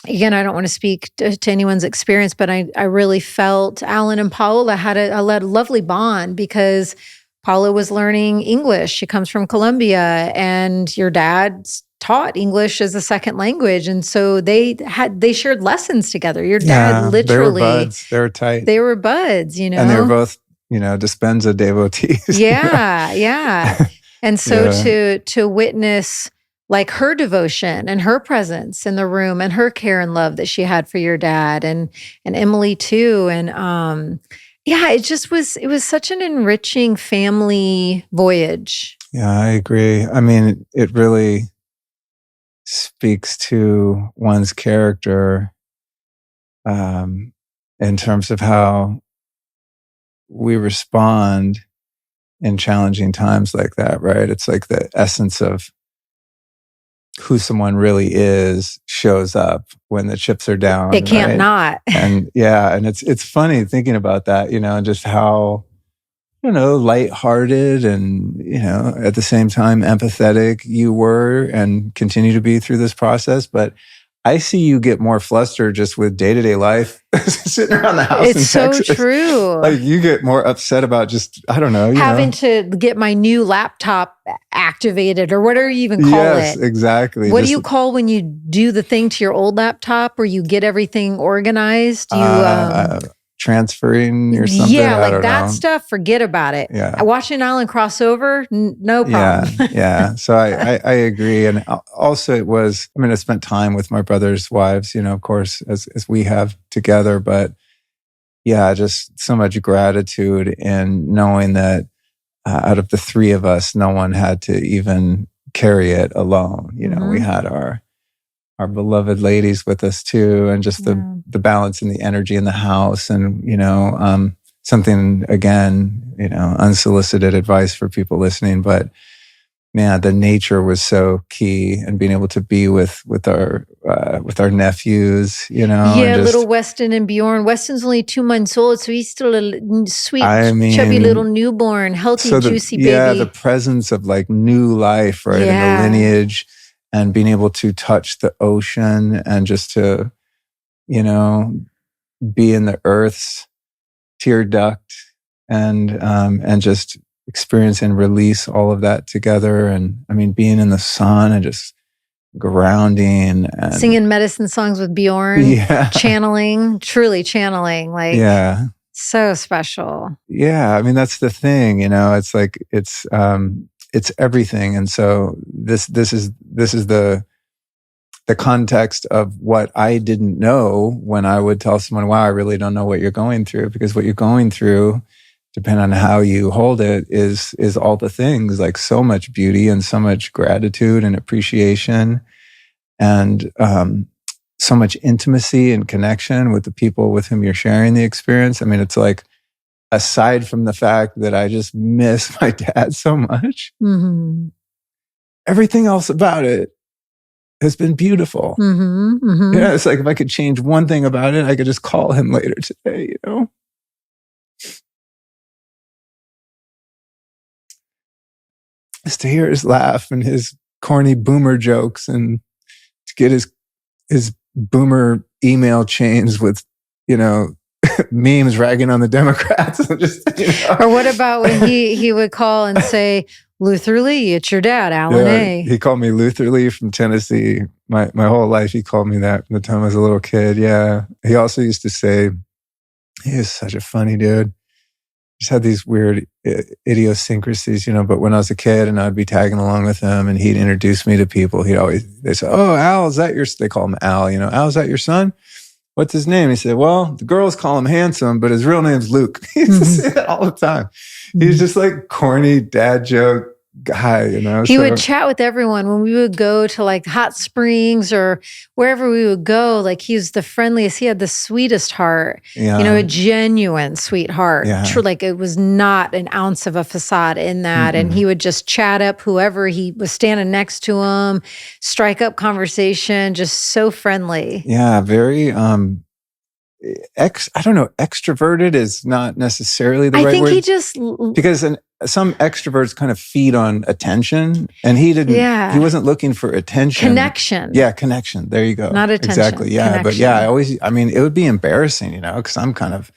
again, I don't want to speak to anyone's experience, but I really felt Alan and Paula had a lovely bond, because Paula was learning English. She comes from Colombia, and your dad taught English as a second language. And so they shared lessons together. Your dad literally, they were buds. They were tight. they were buds, you know? And they were both Dispenza devotees. Yeah. And so Yeah. to witness like her devotion and her presence in the room and her care and love that she had for your dad and Emily too. And it was such an enriching family voyage. Yeah, I agree. I mean, it really speaks to one's character in terms of how we respond in challenging times like that, right? It's like the essence of who someone really is shows up when the chips are down. It can't right? not. And it's funny thinking about that, and just how, lighthearted and, at the same time empathetic you were and continue to be through this process. But I see you get more flustered just with day-to-day life sitting around the house in It's so Texas. true. Like you get more upset about just, I don't know. Having to get my new laptop activated or whatever you even call it. Yes, exactly. What do you call when you do the thing to your old laptop where you get everything organized? You transferring or something? Yeah, I like don't that know. stuff, forget about it. Yeah. Watching Island crossover, no problem. Yeah. So I agree. And also I spent time with my brother's wives, of course, as we have together. But yeah, just so much gratitude in knowing that out of the three of us, no one had to even carry it alone. We had our beloved ladies with us too, and just the balance and the energy in the house, and something again, unsolicited advice for people listening, but man, the nature was so key, and being able to be with our nephews, little Weston and Bjorn. Weston's only 2 months old, so he's still a sweet, chubby little newborn, healthy, juicy baby. Yeah, the presence of like new life, right, in the lineage. And being able to touch the ocean and just to, be in the earth's tear duct and just experience and release all of that together. And I mean, being in the sun and just grounding and singing medicine songs with Bjorn, channeling, truly channeling, like so special. Yeah, I mean, that's the thing, it's like it's everything. And so this is the context of what I didn't know when I would tell someone, wow, I really don't know what you're going through, because what you're going through, depending on how you hold it, is all the things, like so much beauty and so much gratitude and appreciation and so much intimacy and connection with the people with whom you're sharing the experience. I mean, it's like, aside from the fact that I just miss my dad so much, everything else about it has been beautiful. Yeah, it's like if I could change one thing about it, I could just call him later today, Just to hear his laugh and his corny boomer jokes, and to get his boomer email chains with, memes ragging on the Democrats. Or what about when he would call and say, Luther Lee, it's your dad, Alan A. He called me Luther Lee from Tennessee. My whole life he called me that from the time I was a little kid. Yeah. He also used to say, he is such a funny dude. Just had these weird idiosyncrasies, but when I was a kid and I'd be tagging along with him and he'd introduce me to people, they'd say, oh, Al, is that they call him Al, Al, is that your son? What's his name? He said, well, the girls call him handsome, but his real name's Luke. He used to say that all the time. He's just like corny dad joke guy, He would chat with everyone when we would go to like Hot Springs or wherever we would go. Like he was the friendliest. He had the sweetest heart, a genuine sweetheart. True, like it was not an ounce of a facade in that. And he would just chat up whoever he was standing next to him, strike up conversation, just so friendly. Yeah, very I don't know, extroverted is not necessarily the right word. I think he just... Because some extroverts kind of feed on attention, and he didn't, he wasn't looking for attention. Connection. Yeah, connection. There you go. Not attention. Exactly, yeah. Connection. But it would be embarrassing, because I'm kind of,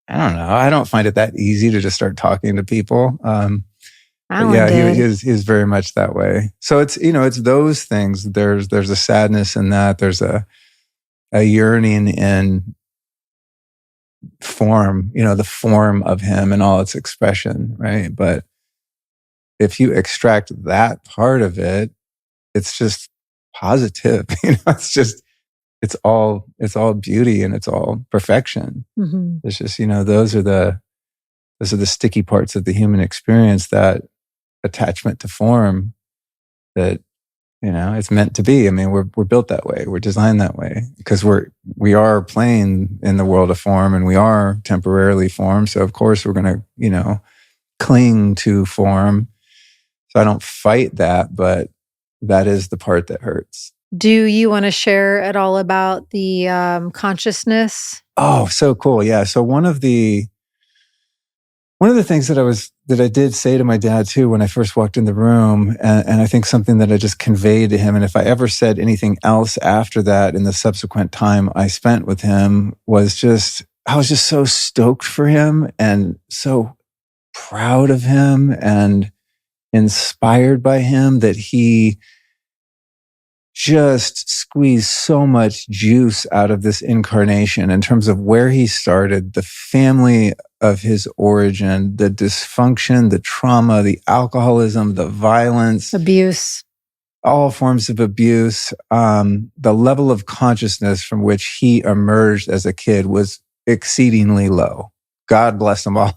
I don't know, I don't find it that easy to just start talking to people. He is very much that way. So it's, it's those things. There's a sadness in that. There's a yearning in form, the form of him and all its expression, right? But if you extract that part of it, it's just positive. It's all beauty and it's all perfection. Mm-hmm. It's just, those are the sticky parts of the human experience, that attachment to form that, it's meant to be. I mean, we're built that way. We're designed that way because we are playing in the world of form, and we are temporarily formed. So of course we're going to, cling to form. So I don't fight that, but that is the part that hurts. Do you want to share at all about the consciousness? Oh, so cool. Yeah. So one of the things that I did say to my dad too when I first walked in the room, and I think something that I just conveyed to him, and if I ever said anything else after that in the subsequent time I spent with him, was I was just so stoked for him and so proud of him and inspired by him that he just squeezed so much juice out of this incarnation in terms of where he started, the family of his origin, the dysfunction, the trauma, the alcoholism, the violence, abuse, all forms of abuse. The level of consciousness from which he emerged as a kid was exceedingly low. God bless them all,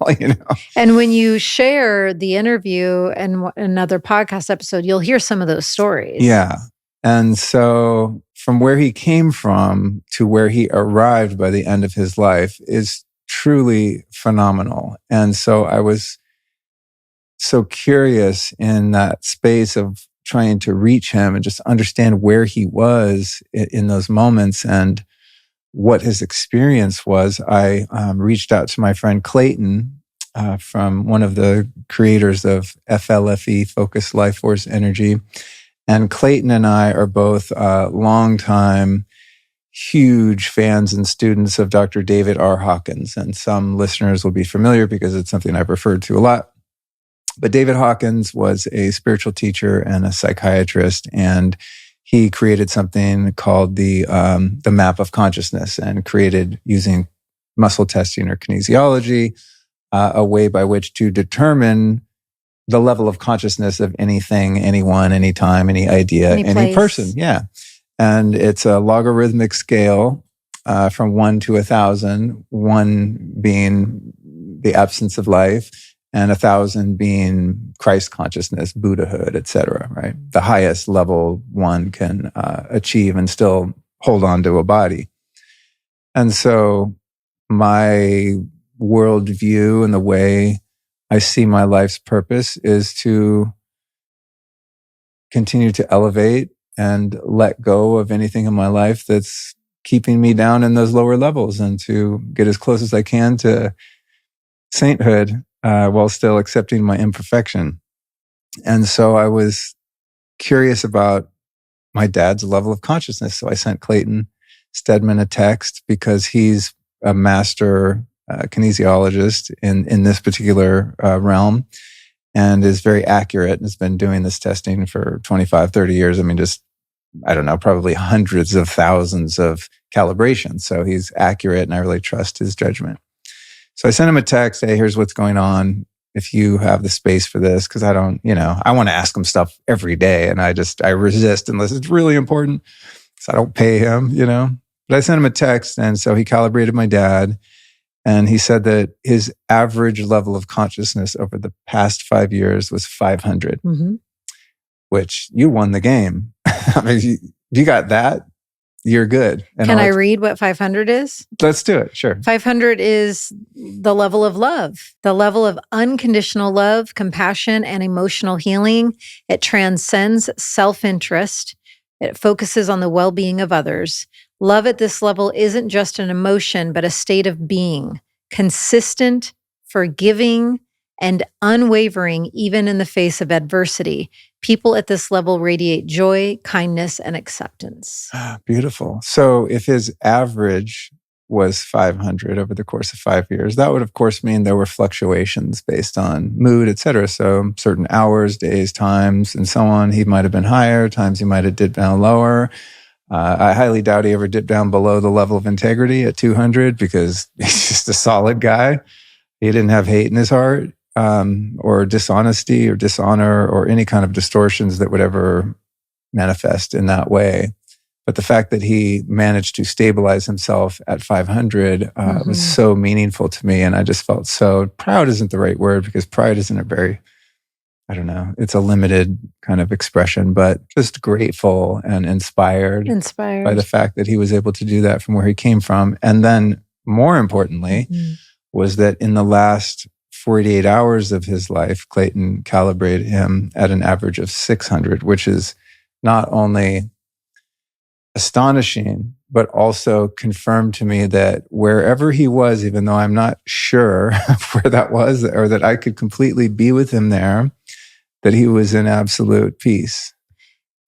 And when you share the interview and another podcast episode, you'll hear some of those stories. Yeah. And so from where he came from to where he arrived by the end of his life is truly phenomenal. And so I was so curious in that space of trying to reach him and just understand where he was in those moments and what his experience was. I reached out to my friend Clayton from one of the creators of FLFE, Focused Life Force Energy. And Clayton and I are both longtime, huge fans and students of Dr. David R. Hawkins. And some listeners will be familiar because it's something I've referred to a lot. But David Hawkins was a spiritual teacher and a psychiatrist, and he created something called the map of consciousness, and created, using muscle testing or kinesiology, a way by which to determine the level of consciousness of anything, anyone, anytime, any idea, any person. Yeah. And it's a logarithmic scale from 1 to 1,000, 1 being the absence of life, and 1,000 being Christ consciousness, Buddhahood, etc. Right? The highest level one can achieve and still hold on to a body. And so my worldview and the way I see my life's purpose is to continue to elevate and let go of anything in my life that's keeping me down in those lower levels, and to get as close as I can to sainthood while still accepting my imperfection. And so I was curious about my dad's level of consciousness. So I sent Clayton Stedman a text because he's a master kinesiologist in this particular realm, and is very accurate, and has been doing this testing for 25, 30 years. I mean, I don't know, probably hundreds of thousands of calibrations. So he's accurate, and I really trust his judgment. So I sent him a text, hey, here's what's going on. If you have the space for this, because I don't, I want to ask him stuff every day, and I resist unless it's really important, because I don't pay him, But I sent him a text, and so he calibrated my dad. And he said that his average level of consciousness over the past 5 years was 500, which you won the game. I mean, if you got that, you're good. And Can I read what 500 is? Let's do it. Sure. 500 is the level of love, the level of unconditional love, compassion, and emotional healing. It transcends self-interest. It focuses on the well-being of others. Love at this level isn't just an emotion, but a state of being, consistent, forgiving, and unwavering, even in the face of adversity. People at this level radiate joy, kindness, and acceptance. Beautiful. So if his average was 500 over the course of 5 years, that would, of course, mean there were fluctuations based on mood, et cetera. So certain hours, days, times, and so on, he might have been higher, times he might have dipped down lower. I highly doubt he ever dipped down below the level of integrity at 200 because he's just a solid guy. He didn't have hate in his heart, or dishonesty or dishonor or any kind of distortions that would ever manifest in that way. But the fact that he managed to stabilize himself at 500 was so meaningful to me. And I just felt so proud isn't the right word, because pride isn't a very, I don't know, it's a limited kind of expression, but just grateful and inspired by the fact that he was able to do that from where he came from. And then more importantly, was that in the last 48 hours of his life, Clayton calibrated him at an average of 600, which is not only astonishing, but also confirmed to me that wherever he was, even though I'm not sure where that was, or that I could completely be with him there, that he was in absolute peace.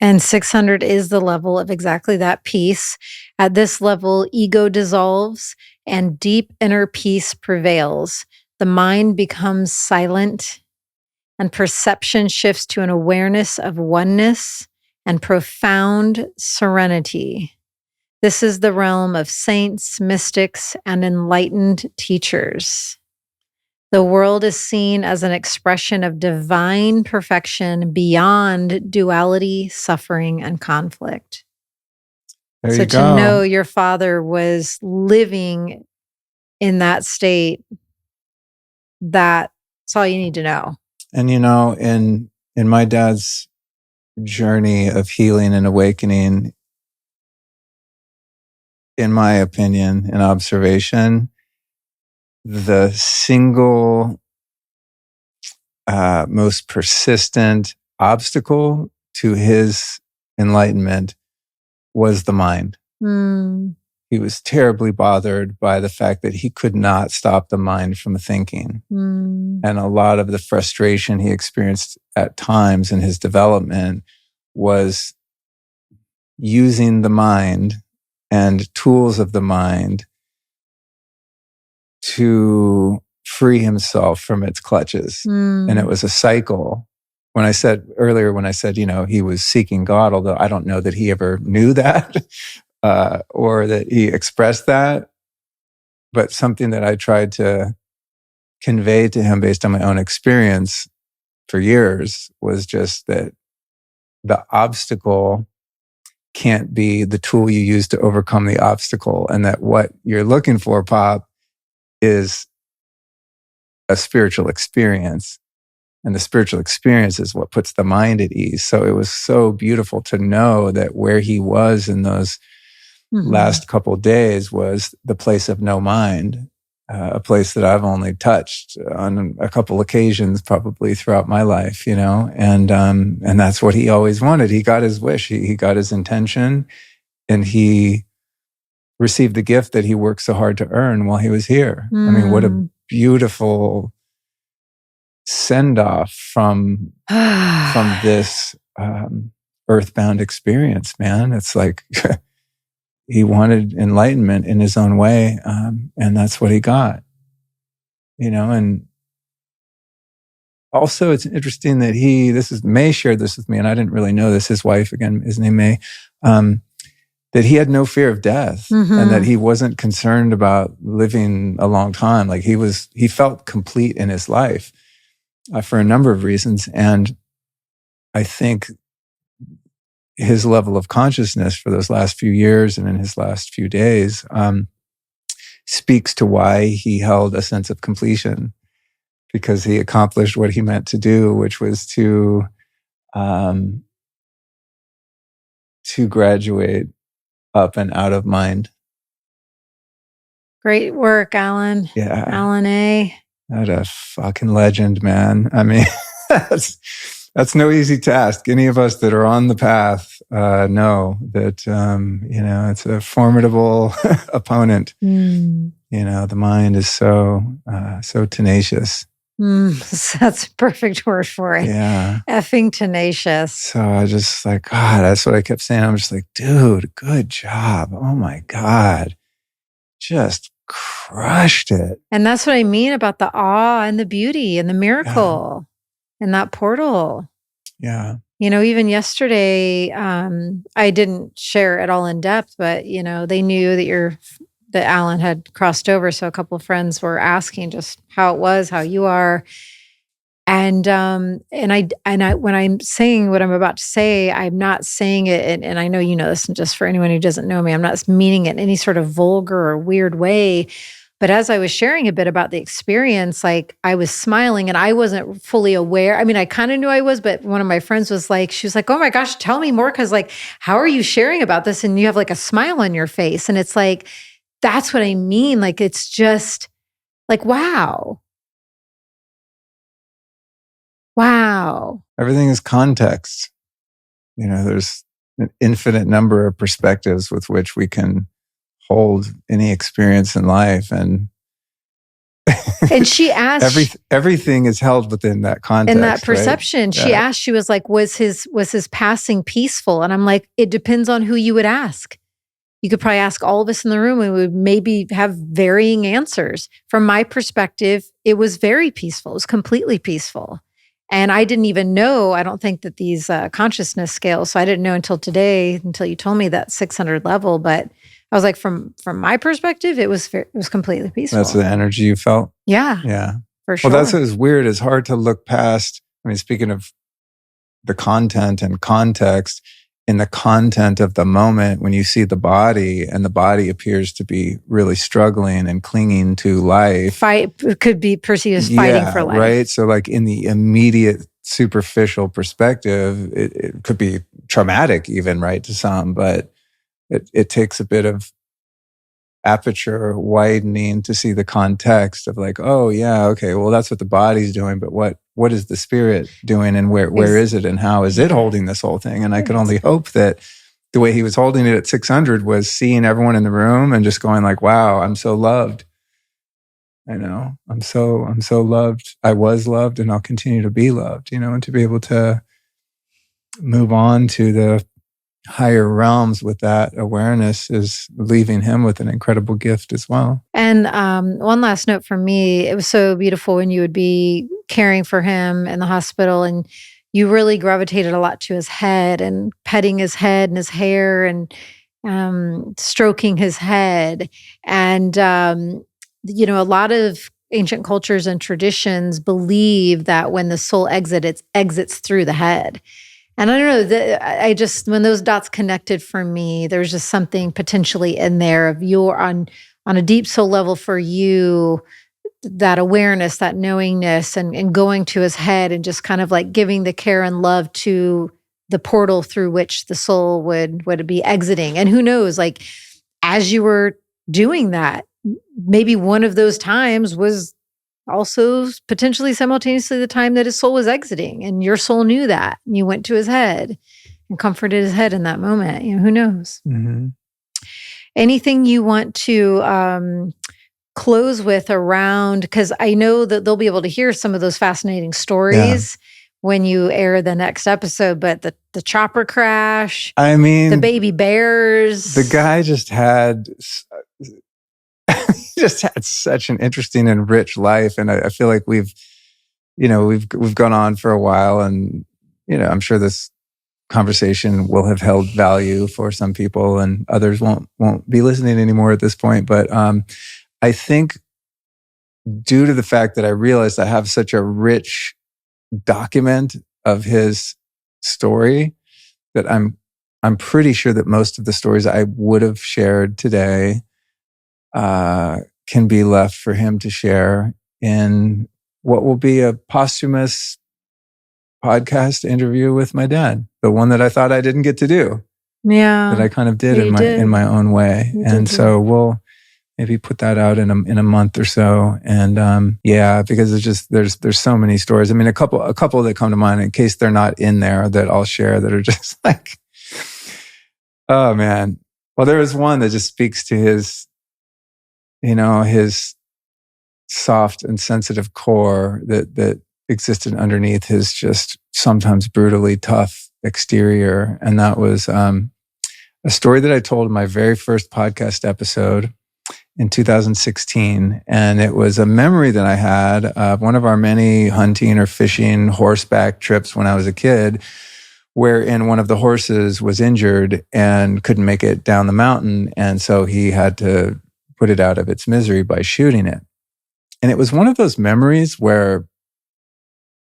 And 600 is the level of exactly that peace. At this level, ego dissolves and deep inner peace prevails. The mind becomes silent and perception shifts to an awareness of oneness and profound serenity. This is the realm of saints, mystics, and enlightened teachers. The world is seen as an expression of divine perfection beyond duality, suffering, and conflict. There So you go. to know your father was living in that state, that's all you need to know. And in my dad's journey of healing and awakening, in my opinion and observation, the single most persistent obstacle to his enlightenment was the mind. He was terribly bothered by the fact that he could not stop the mind from thinking. And a lot of the frustration he experienced at times in his development was using the mind and tools of the mind to free himself from its clutches. And it was a cycle. When I said earlier, he was seeking God, although I don't know that he ever knew that or that he expressed that, but something that I tried to convey to him based on my own experience for years was just that the obstacle can't be the tool you use to overcome the obstacle, and that what you're looking for, Pop, is a spiritual experience. And the spiritual experience is what puts the mind at ease. So it was so beautiful to know that where he was in those last couple of days was the place of no mind, a place that I've only touched on a couple occasions probably throughout my life, and that's what he always wanted. He got his wish, he got his intention, and he received the gift that he worked so hard to earn while he was here. I mean, what a beautiful send off from this earthbound experience, man. It's like he wanted enlightenment in his own way, and that's what he got. And also it's interesting that May shared this with me, and I didn't really know this. His wife, again, his name May, that he had no fear of death, and that he wasn't concerned about living a long time. Like he felt complete in his life for a number of reasons. And I think his level of consciousness for those last few years and in his last few days speaks to why he held a sense of completion, because he accomplished what he meant to do, which was to graduate up and out of mind. Great work, Alan. Yeah. Alan A. What a fucking legend, man. I mean, that's no easy task. Any of us that are on the path know that, it's a formidable opponent. The mind is so tenacious. That's a perfect word for it. Yeah. Effing tenacious. So I just God, that's what I kept saying. I'm just like, dude, good job. Oh my God. Just crushed it. And that's what I mean about the awe and the beauty and the miracle and that portal. Yeah. Even yesterday, I didn't share it all in depth, but they knew that Alan had crossed over. So a couple of friends were asking just how it was, how you are. And when I'm saying what I'm about to say, I'm not saying it, and I know this, and just for anyone who doesn't know me, I'm not meaning it in any sort of vulgar or weird way. But as I was sharing a bit about the experience, like I was smiling and I wasn't fully aware. I mean, I kind of knew I was, but one of my friends she was like, "Oh my gosh, tell me more." Cause like, how are you sharing about this? And you have like a smile on your face. And it's like, that's what I mean. Like, it's just like, wow. Wow. Everything is context. There's an infinite number of perspectives with which we can hold any experience in life, and she asked, everything is held within that context, in that perception. Right? She asked, she was like, was his passing peaceful? And I'm like, it depends on who you would ask. You could probably ask all of us in the room and we would maybe have varying answers. From my perspective, it was very peaceful. It was completely peaceful. And I didn't even know, I don't think that these consciousness scales, so I didn't know until today, until you told me that 600 level, but I was like, from my perspective, it was completely peaceful. That's the energy you felt? Yeah, for sure. Well, that's what is weird. It's hard to look past. I mean, speaking of the content and context, in the content of the moment, when you see the body and the body appears to be really struggling and clinging to life. Could be perceived as fighting for life. Right. So like in the immediate superficial perspective, it could be traumatic even, right, to some, but it takes a bit of aperture widening to see the context of like, oh yeah, okay, well that's what the body's doing, but what is the spirit doing, and where is it, and how is it holding this whole thing? And I could only hope that the way he was holding it at 600 was seeing everyone in the room and just going like, wow, I'm so loved. I'm so loved. I was loved and I'll continue to be loved, and to be able to move on to the higher realms with that awareness is leaving him with an incredible gift as well. And one last note from me, it was so beautiful when you would be caring for him in the hospital, and you really gravitated a lot to his head and petting his head and his hair and stroking his head. And, a lot of ancient cultures and traditions believe that when the soul exits, it exits through the head. And I don't know, when those dots connected for me, there's just something potentially in there of your on a deep soul level for you, that awareness, that knowingness, and going to his head and just kind of like giving the care and love to the portal through which the soul would be exiting. And who knows, like as you were doing that, maybe one of those times was also potentially simultaneously the time that his soul was exiting, and your soul knew that, and you went to his head and comforted his head in that moment. Who knows? Mm-hmm. Anything you want to close with around, because I know that they'll be able to hear some of those fascinating stories when you air the next episode, but the chopper crash, I mean, the baby bears, the guy just had such an interesting and rich life. And I feel like we've gone on for a while, and, I'm sure this conversation will have held value for some people, and others won't be listening anymore at this point. But I think due to the fact that I realized I have such a rich document of his story, that I'm pretty sure that most of the stories I would have shared today can be left for him to share in what will be a posthumous podcast interview with my dad, the one that I thought I didn't get to do. Yeah, that I kind of did in my own way. And so we'll maybe put that out in a month or so. And because it's just there's so many stories. I mean, a couple that come to mind in case they're not in there that I'll share that are just like, oh man. Well, there is one that just speaks to his soft and sensitive core that existed underneath his just sometimes brutally tough exterior. And that was a story that I told in my very first podcast episode in 2016. And it was a memory that I had of one of our many hunting or fishing horseback trips when I was a kid, wherein one of the horses was injured and couldn't make it down the mountain. And so he had to put it out of its misery by shooting it. And it was one of those memories where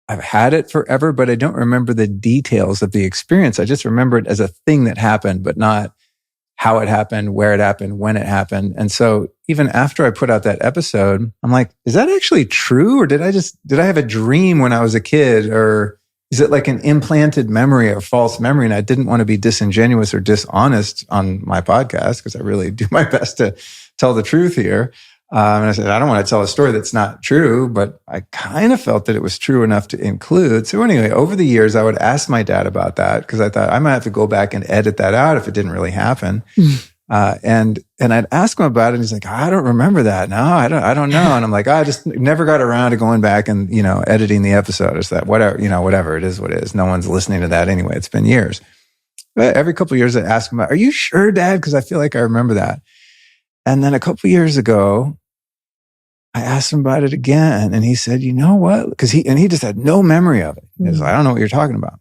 I've had it forever, but I don't remember the details of the experience. I just remember it as a thing that happened, but not how it happened, where it happened, when it happened. And so even after I put out that episode, I'm like, is that actually true? Or did I have a dream when I was a kid? Or is it like an implanted memory or false memory? And I didn't want to be disingenuous or dishonest on my podcast because I really do my best to tell the truth here. And I said, I don't want to tell a story that's not true, but I kind of felt that it was true enough to include. So anyway, over the years, I would ask my dad about that because I thought I might have to go back and edit that out if it didn't really happen. And I'd ask him about it, and he's like, I don't remember that. No, I don't know. And I'm like, I just never got around to going back and, editing the episode. Is that whatever it is, what it is. No one's listening to that anyway. It's been years. But every couple of years, I ask him, are you sure, Dad? Because I feel like I remember that. And then a couple of years ago, I asked him about it again, and he said, you know what? Because he just had no memory of it. He was like, I don't know what you're talking about.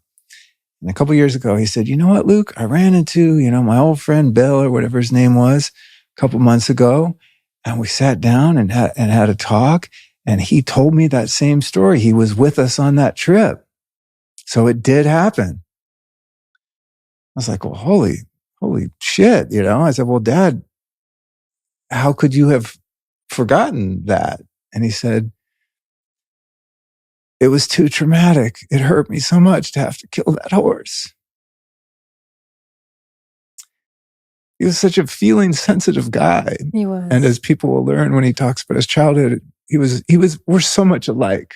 And a couple of years ago, he said, you know what, Luke? I ran into, my old friend Bill or whatever his name was a couple months ago, and we sat down and had a talk, and he told me that same story. He was with us on that trip. So it did happen. I was like, well, holy shit, I said, well, Dad, how could you have forgotten that? And he said, it was too traumatic. It hurt me so much to have to kill that horse. He was such a feeling sensitive guy. He was. And as people will learn when he talks about his childhood, we're so much alike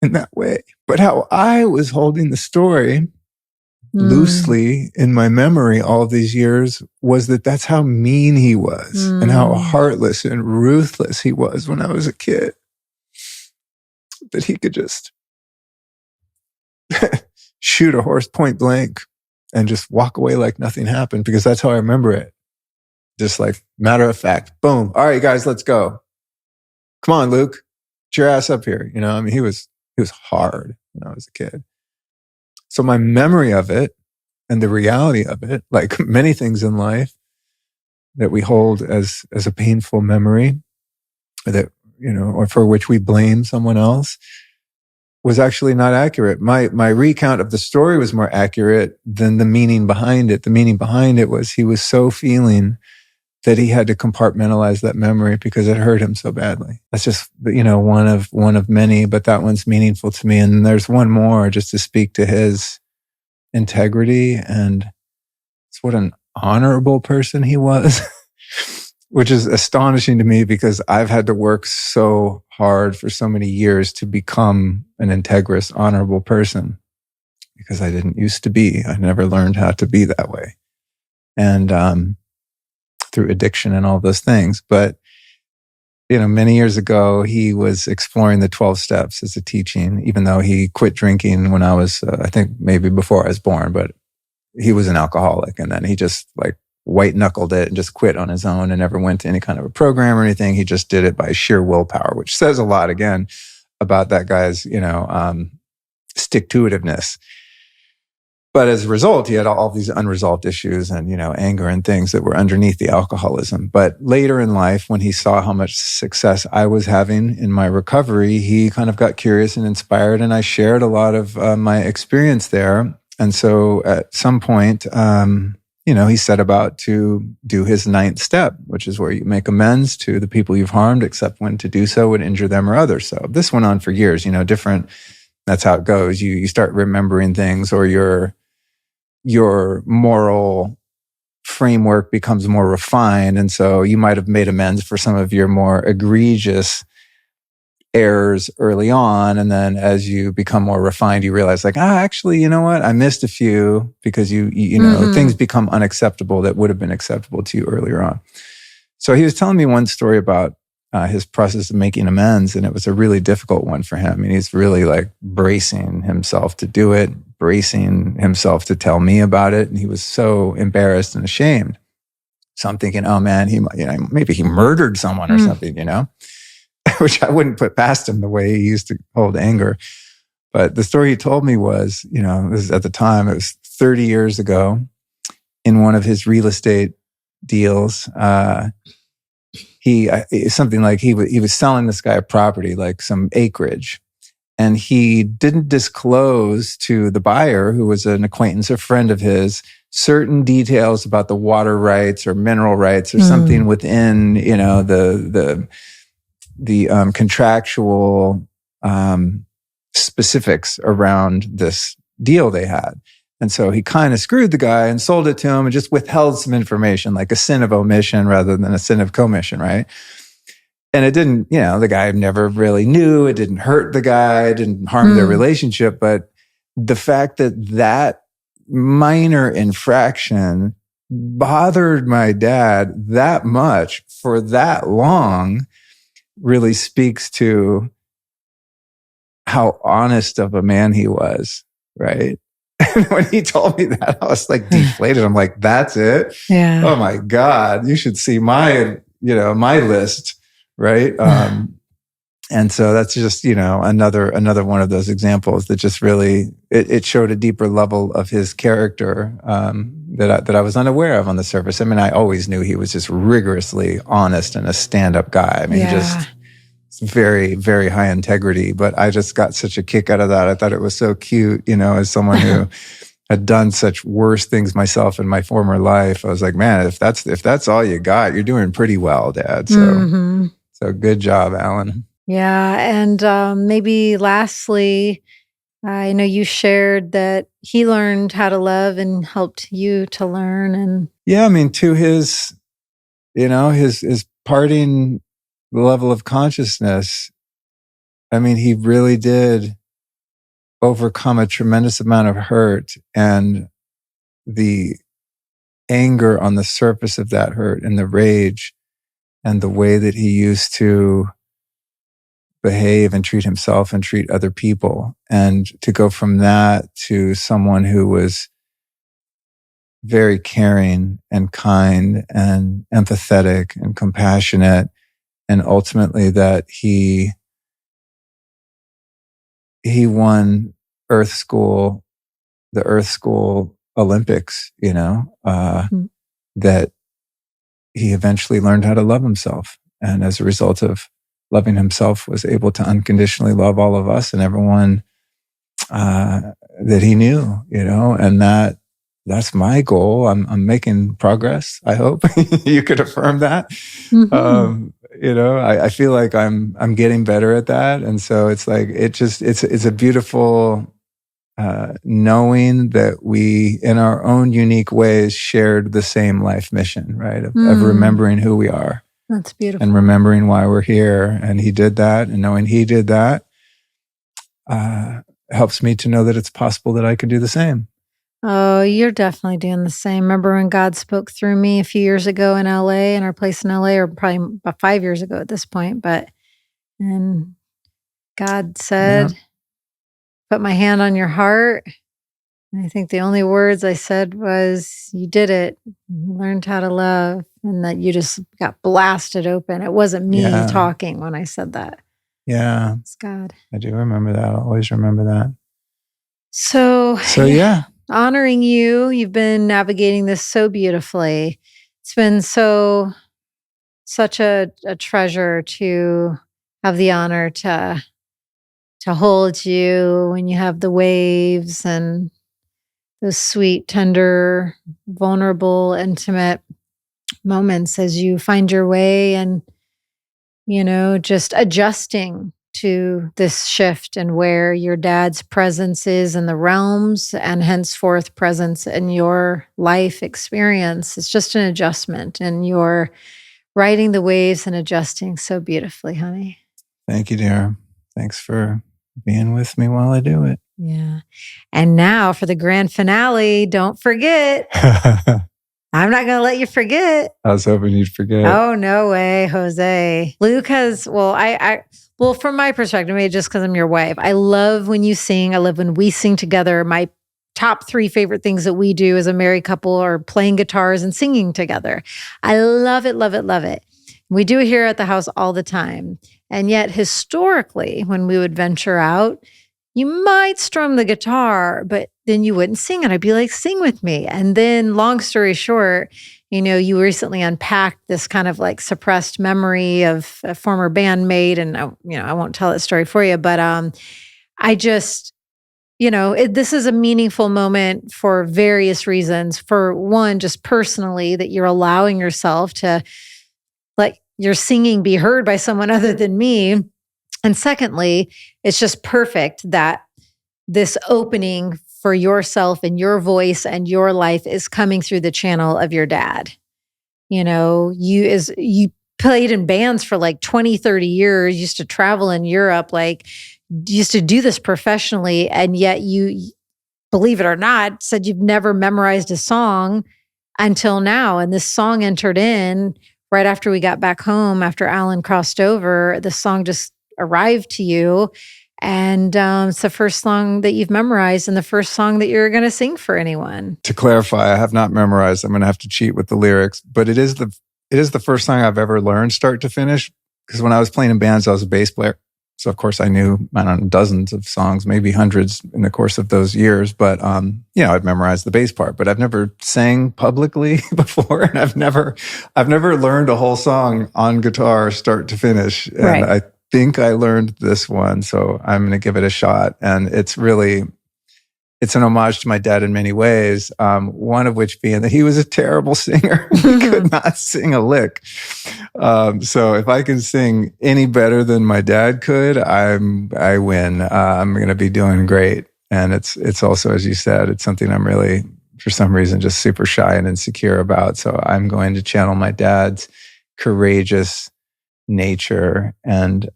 in that way. But how I was holding the story loosely in my memory all of these years was that's how mean he was and how heartless and ruthless he was when I was a kid. That he could just shoot a horse point blank and just walk away like nothing happened, because that's how I remember it. Just like matter of fact, boom. All right, guys, let's go. Come on, Luke, get your ass up here. He was hard when I was a kid. So my memory of it and the reality of it, like many things in life that we hold as a painful memory, that, or for which we blame someone else, was actually not accurate. My recount of the story was more accurate than the meaning behind it. The meaning behind it was he was so feeling that he had to compartmentalize that memory because it hurt him so badly. That's just, one of many, but that one's meaningful to me. And there's one more just to speak to his integrity, and it's what an honorable person he was, which is astonishing to me because I've had to work so hard for so many years to become an integrous, honorable person because I didn't used to be. I never learned how to be that way. And, through addiction and all those things. But, many years ago, he was exploring the 12 steps as a teaching, even though he quit drinking when I was, I think maybe before I was born, but he was an alcoholic. And then he just like white knuckled it and just quit on his own and never went to any kind of a program or anything. He just did it by sheer willpower, which says a lot again about that guy's, stick-to-itiveness. But as a result, he had all these unresolved issues and, anger and things that were underneath the alcoholism. But later in life, when he saw how much success I was having in my recovery, he kind of got curious and inspired. And I shared a lot of my experience there. And so at some point, he set about to do his 9th step, which is where you make amends to the people you've harmed, except when to do so would injure them or others. So this went on for years, different. That's how it goes. You start remembering things, or your moral framework becomes more refined. And so you might have made amends for some of your more egregious errors early on. And then as you become more refined, you realize like, actually, you know what? I missed a few because things become unacceptable that would have been acceptable to you earlier on. So he was telling me one story about his process of making amends. And it was a really difficult one for him. I mean, he's really like bracing himself to do it, bracing himself to tell me about it. And he was so embarrassed and ashamed. So I'm thinking, oh man, maybe he murdered someone or something, which I wouldn't put past him the way he used to hold anger. But the story he told me was, this is at the time, it was 30 years ago in one of his real estate deals. Something like he was selling this guy a property, like some acreage. And he didn't disclose to the buyer, who was an acquaintance or friend of his, certain details about the water rights or mineral rights or something within, the contractual specifics around this deal they had. And so he kind of screwed the guy and sold it to him and just withheld some information, like a sin of omission rather than a sin of commission, right? And it didn't, the guy never really knew. It didn't hurt the guy. It didn't harm their relationship. But the fact that minor infraction bothered my dad that much for that long really speaks to how honest of a man he was, right? And when he told me that, I was like deflated. I'm like, that's it? Yeah. Oh my God, you should see my list, right? And so that's just, another one of those examples that just really, it showed a deeper level of his character that I was unaware of on the surface. I mean, I always knew he was just rigorously honest and a stand-up guy. I mean, just very, very high integrity, but I just got such a kick out of that. I thought it was so cute, as someone who had done such worse things myself in my former life. I was like, man, if that's all you got, you're doing pretty well, Dad. So, so good job, Alan. Yeah. And maybe lastly, I know you shared that he learned how to love and helped you to learn. And yeah, I mean, to his parting level of consciousness, I mean, he really did overcome a tremendous amount of hurt, and the anger on the surface of that hurt and the rage and the way that he used to behave and treat himself and treat other people. And to go from that to someone who was very caring and kind and empathetic and compassionate. And ultimately that he won the Earth School Olympics, that he eventually learned how to love himself. And as a result of loving himself, was able to unconditionally love all of us and everyone that he knew, and that's my goal. I'm making progress. I hope you could affirm that. I feel like I'm getting better at that. And so it's like, it's a beautiful knowing that we, in our own unique ways, shared the same life mission, right? Of remembering who we are. That's beautiful. And remembering why we're here. And he did that. And knowing he did that helps me to know that it's possible that I could do the same. Oh, you're definitely doing the same. Remember when God spoke through me a few years ago in LA, in our place in LA, or probably about 5 years ago at this point, and God said, put my hand on your heart. And I think the only words I said was, you did it. You learned how to love, and that you just got blasted open. It wasn't me talking when I said that. Yeah. It's God. I do remember that. I'll always remember that. So yeah. Honoring you, you've been navigating this so beautifully. It's been such a treasure to have the honor to hold you when you have the waves and those sweet, tender, vulnerable, intimate moments as you find your way and, just adjusting to this shift and where your dad's presence is in the realms and henceforth presence in your life experience. It's just an adjustment, and you're riding the waves and adjusting so beautifully, honey. Thank you, dear. Thanks for being with me while I do it. Yeah. And now for the grand finale, don't forget. I'm not going to let you forget. I was hoping you'd forget. Oh, no way, Jose. Luke has, well, from my perspective, maybe just because I'm your wife, I love when you sing. I love when we sing together. My top 3 favorite things that we do as a married couple are playing guitars and singing together. I love it, love it, love it. We do it here at the house all the time. And yet historically, when we would venture out, you might strum the guitar, but then you wouldn't sing. And I'd be like, sing with me. And then long story short, you recently unpacked this kind of like suppressed memory of a former bandmate. And, I won't tell that story for you, but I just, this is a meaningful moment for various reasons. For one, just personally, that you're allowing yourself to let your singing be heard by someone other than me. And secondly, it's just perfect that this opening for yourself and your voice and your life is coming through the channel of your dad. You played in bands for like 20, 30 years, used to travel in Europe, like used to do this professionally. And yet you, believe it or not, said you've never memorized a song until now. And this song entered in right after we got back home, after Alan crossed over. The song just arrived to you. And it's the first song that you've memorized and the first song that you're going to sing for anyone. To clarify, I have not memorized. I'm going to have to cheat with the lyrics, but it is the first song I've ever learned start to finish. Because when I was playing in bands, I was a bass player. So of course I knew, dozens of songs, maybe hundreds in the course of those years. But, I've memorized the bass part, but I've never sang publicly before. And I've never learned a whole song on guitar, start to finish. And right. I think I learned this one. So I'm going to give it a shot. And it's an homage to my dad in many ways. One of which being that he was a terrible singer. He could not sing a lick. So if I can sing any better than my dad could, I win. I'm going to be doing great. And it's also, as you said, it's something I'm really, for some reason, just super shy and insecure about. So I'm going to channel my dad's courageous nature and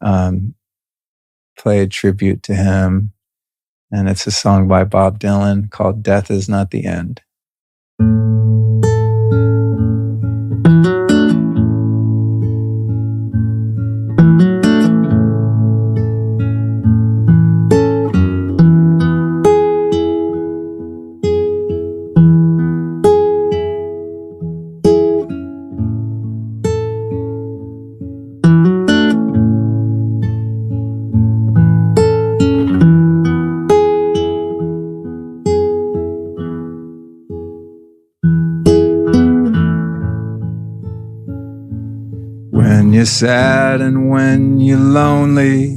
play a tribute to him. And it's a song by Bob Dylan called Death Is Not the End. When you're sad and when you're lonely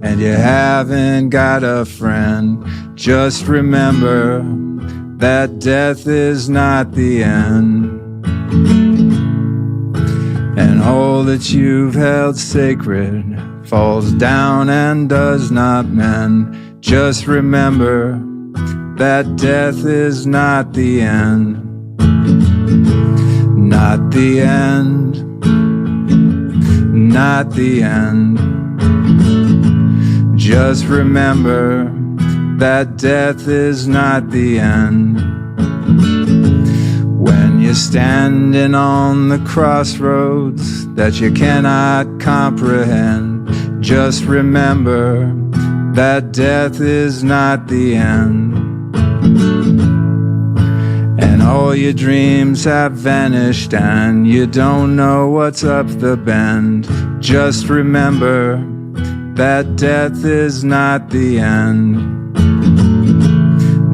and you haven't got a friend, just remember that death is not the end. And all that you've held sacred falls down and does not mend. Just remember that death is not the end. Not the end. Not the end. Just remember that death is not the end. When you're standing on the crossroads that you cannot comprehend, just remember that death is not the end. And all your dreams have vanished and you don't know what's up the bend. Just remember that death is not the end.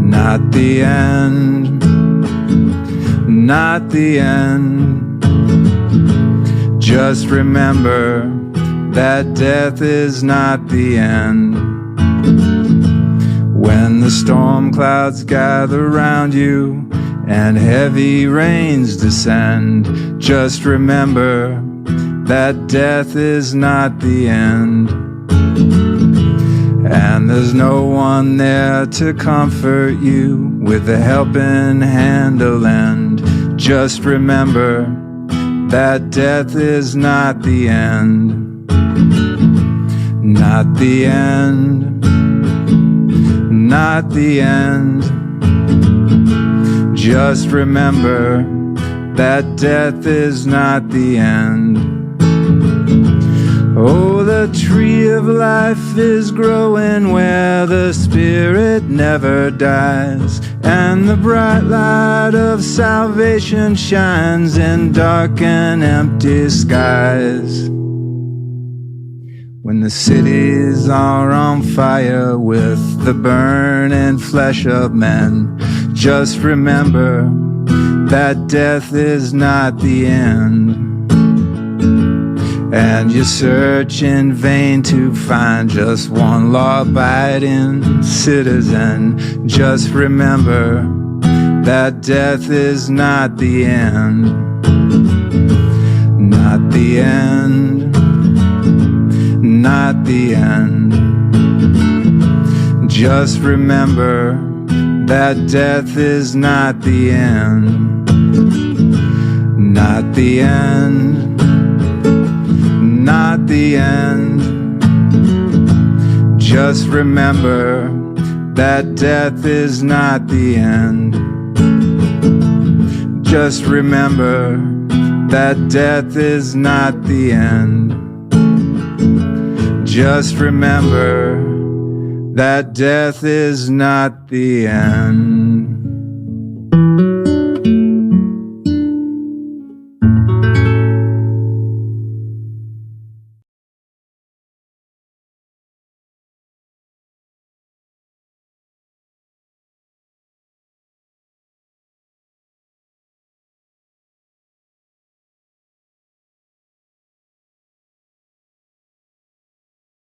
Not the end. Not the end. Just remember that death is not the end. When the storm clouds gather round you and heavy rains descend, just remember that death is not the end. And there's no one there to comfort you with a helping hand to lend. Just remember that death is not the end. Not the end. Not the end. Just remember that death is not the end. Oh, the tree of life is growing where the spirit never dies, and the bright light of salvation shines in dark and empty skies. When the cities are on fire with the burning flesh of men, just remember that death is not the end. And you search in vain to find just one law-abiding citizen. Just remember that death is not the end. Not the end. Not the end. Just remember that death is not the end. Not the end. Not the end. Just remember that death is not the end. Just remember that death is not the end. Just remember that death is not the end.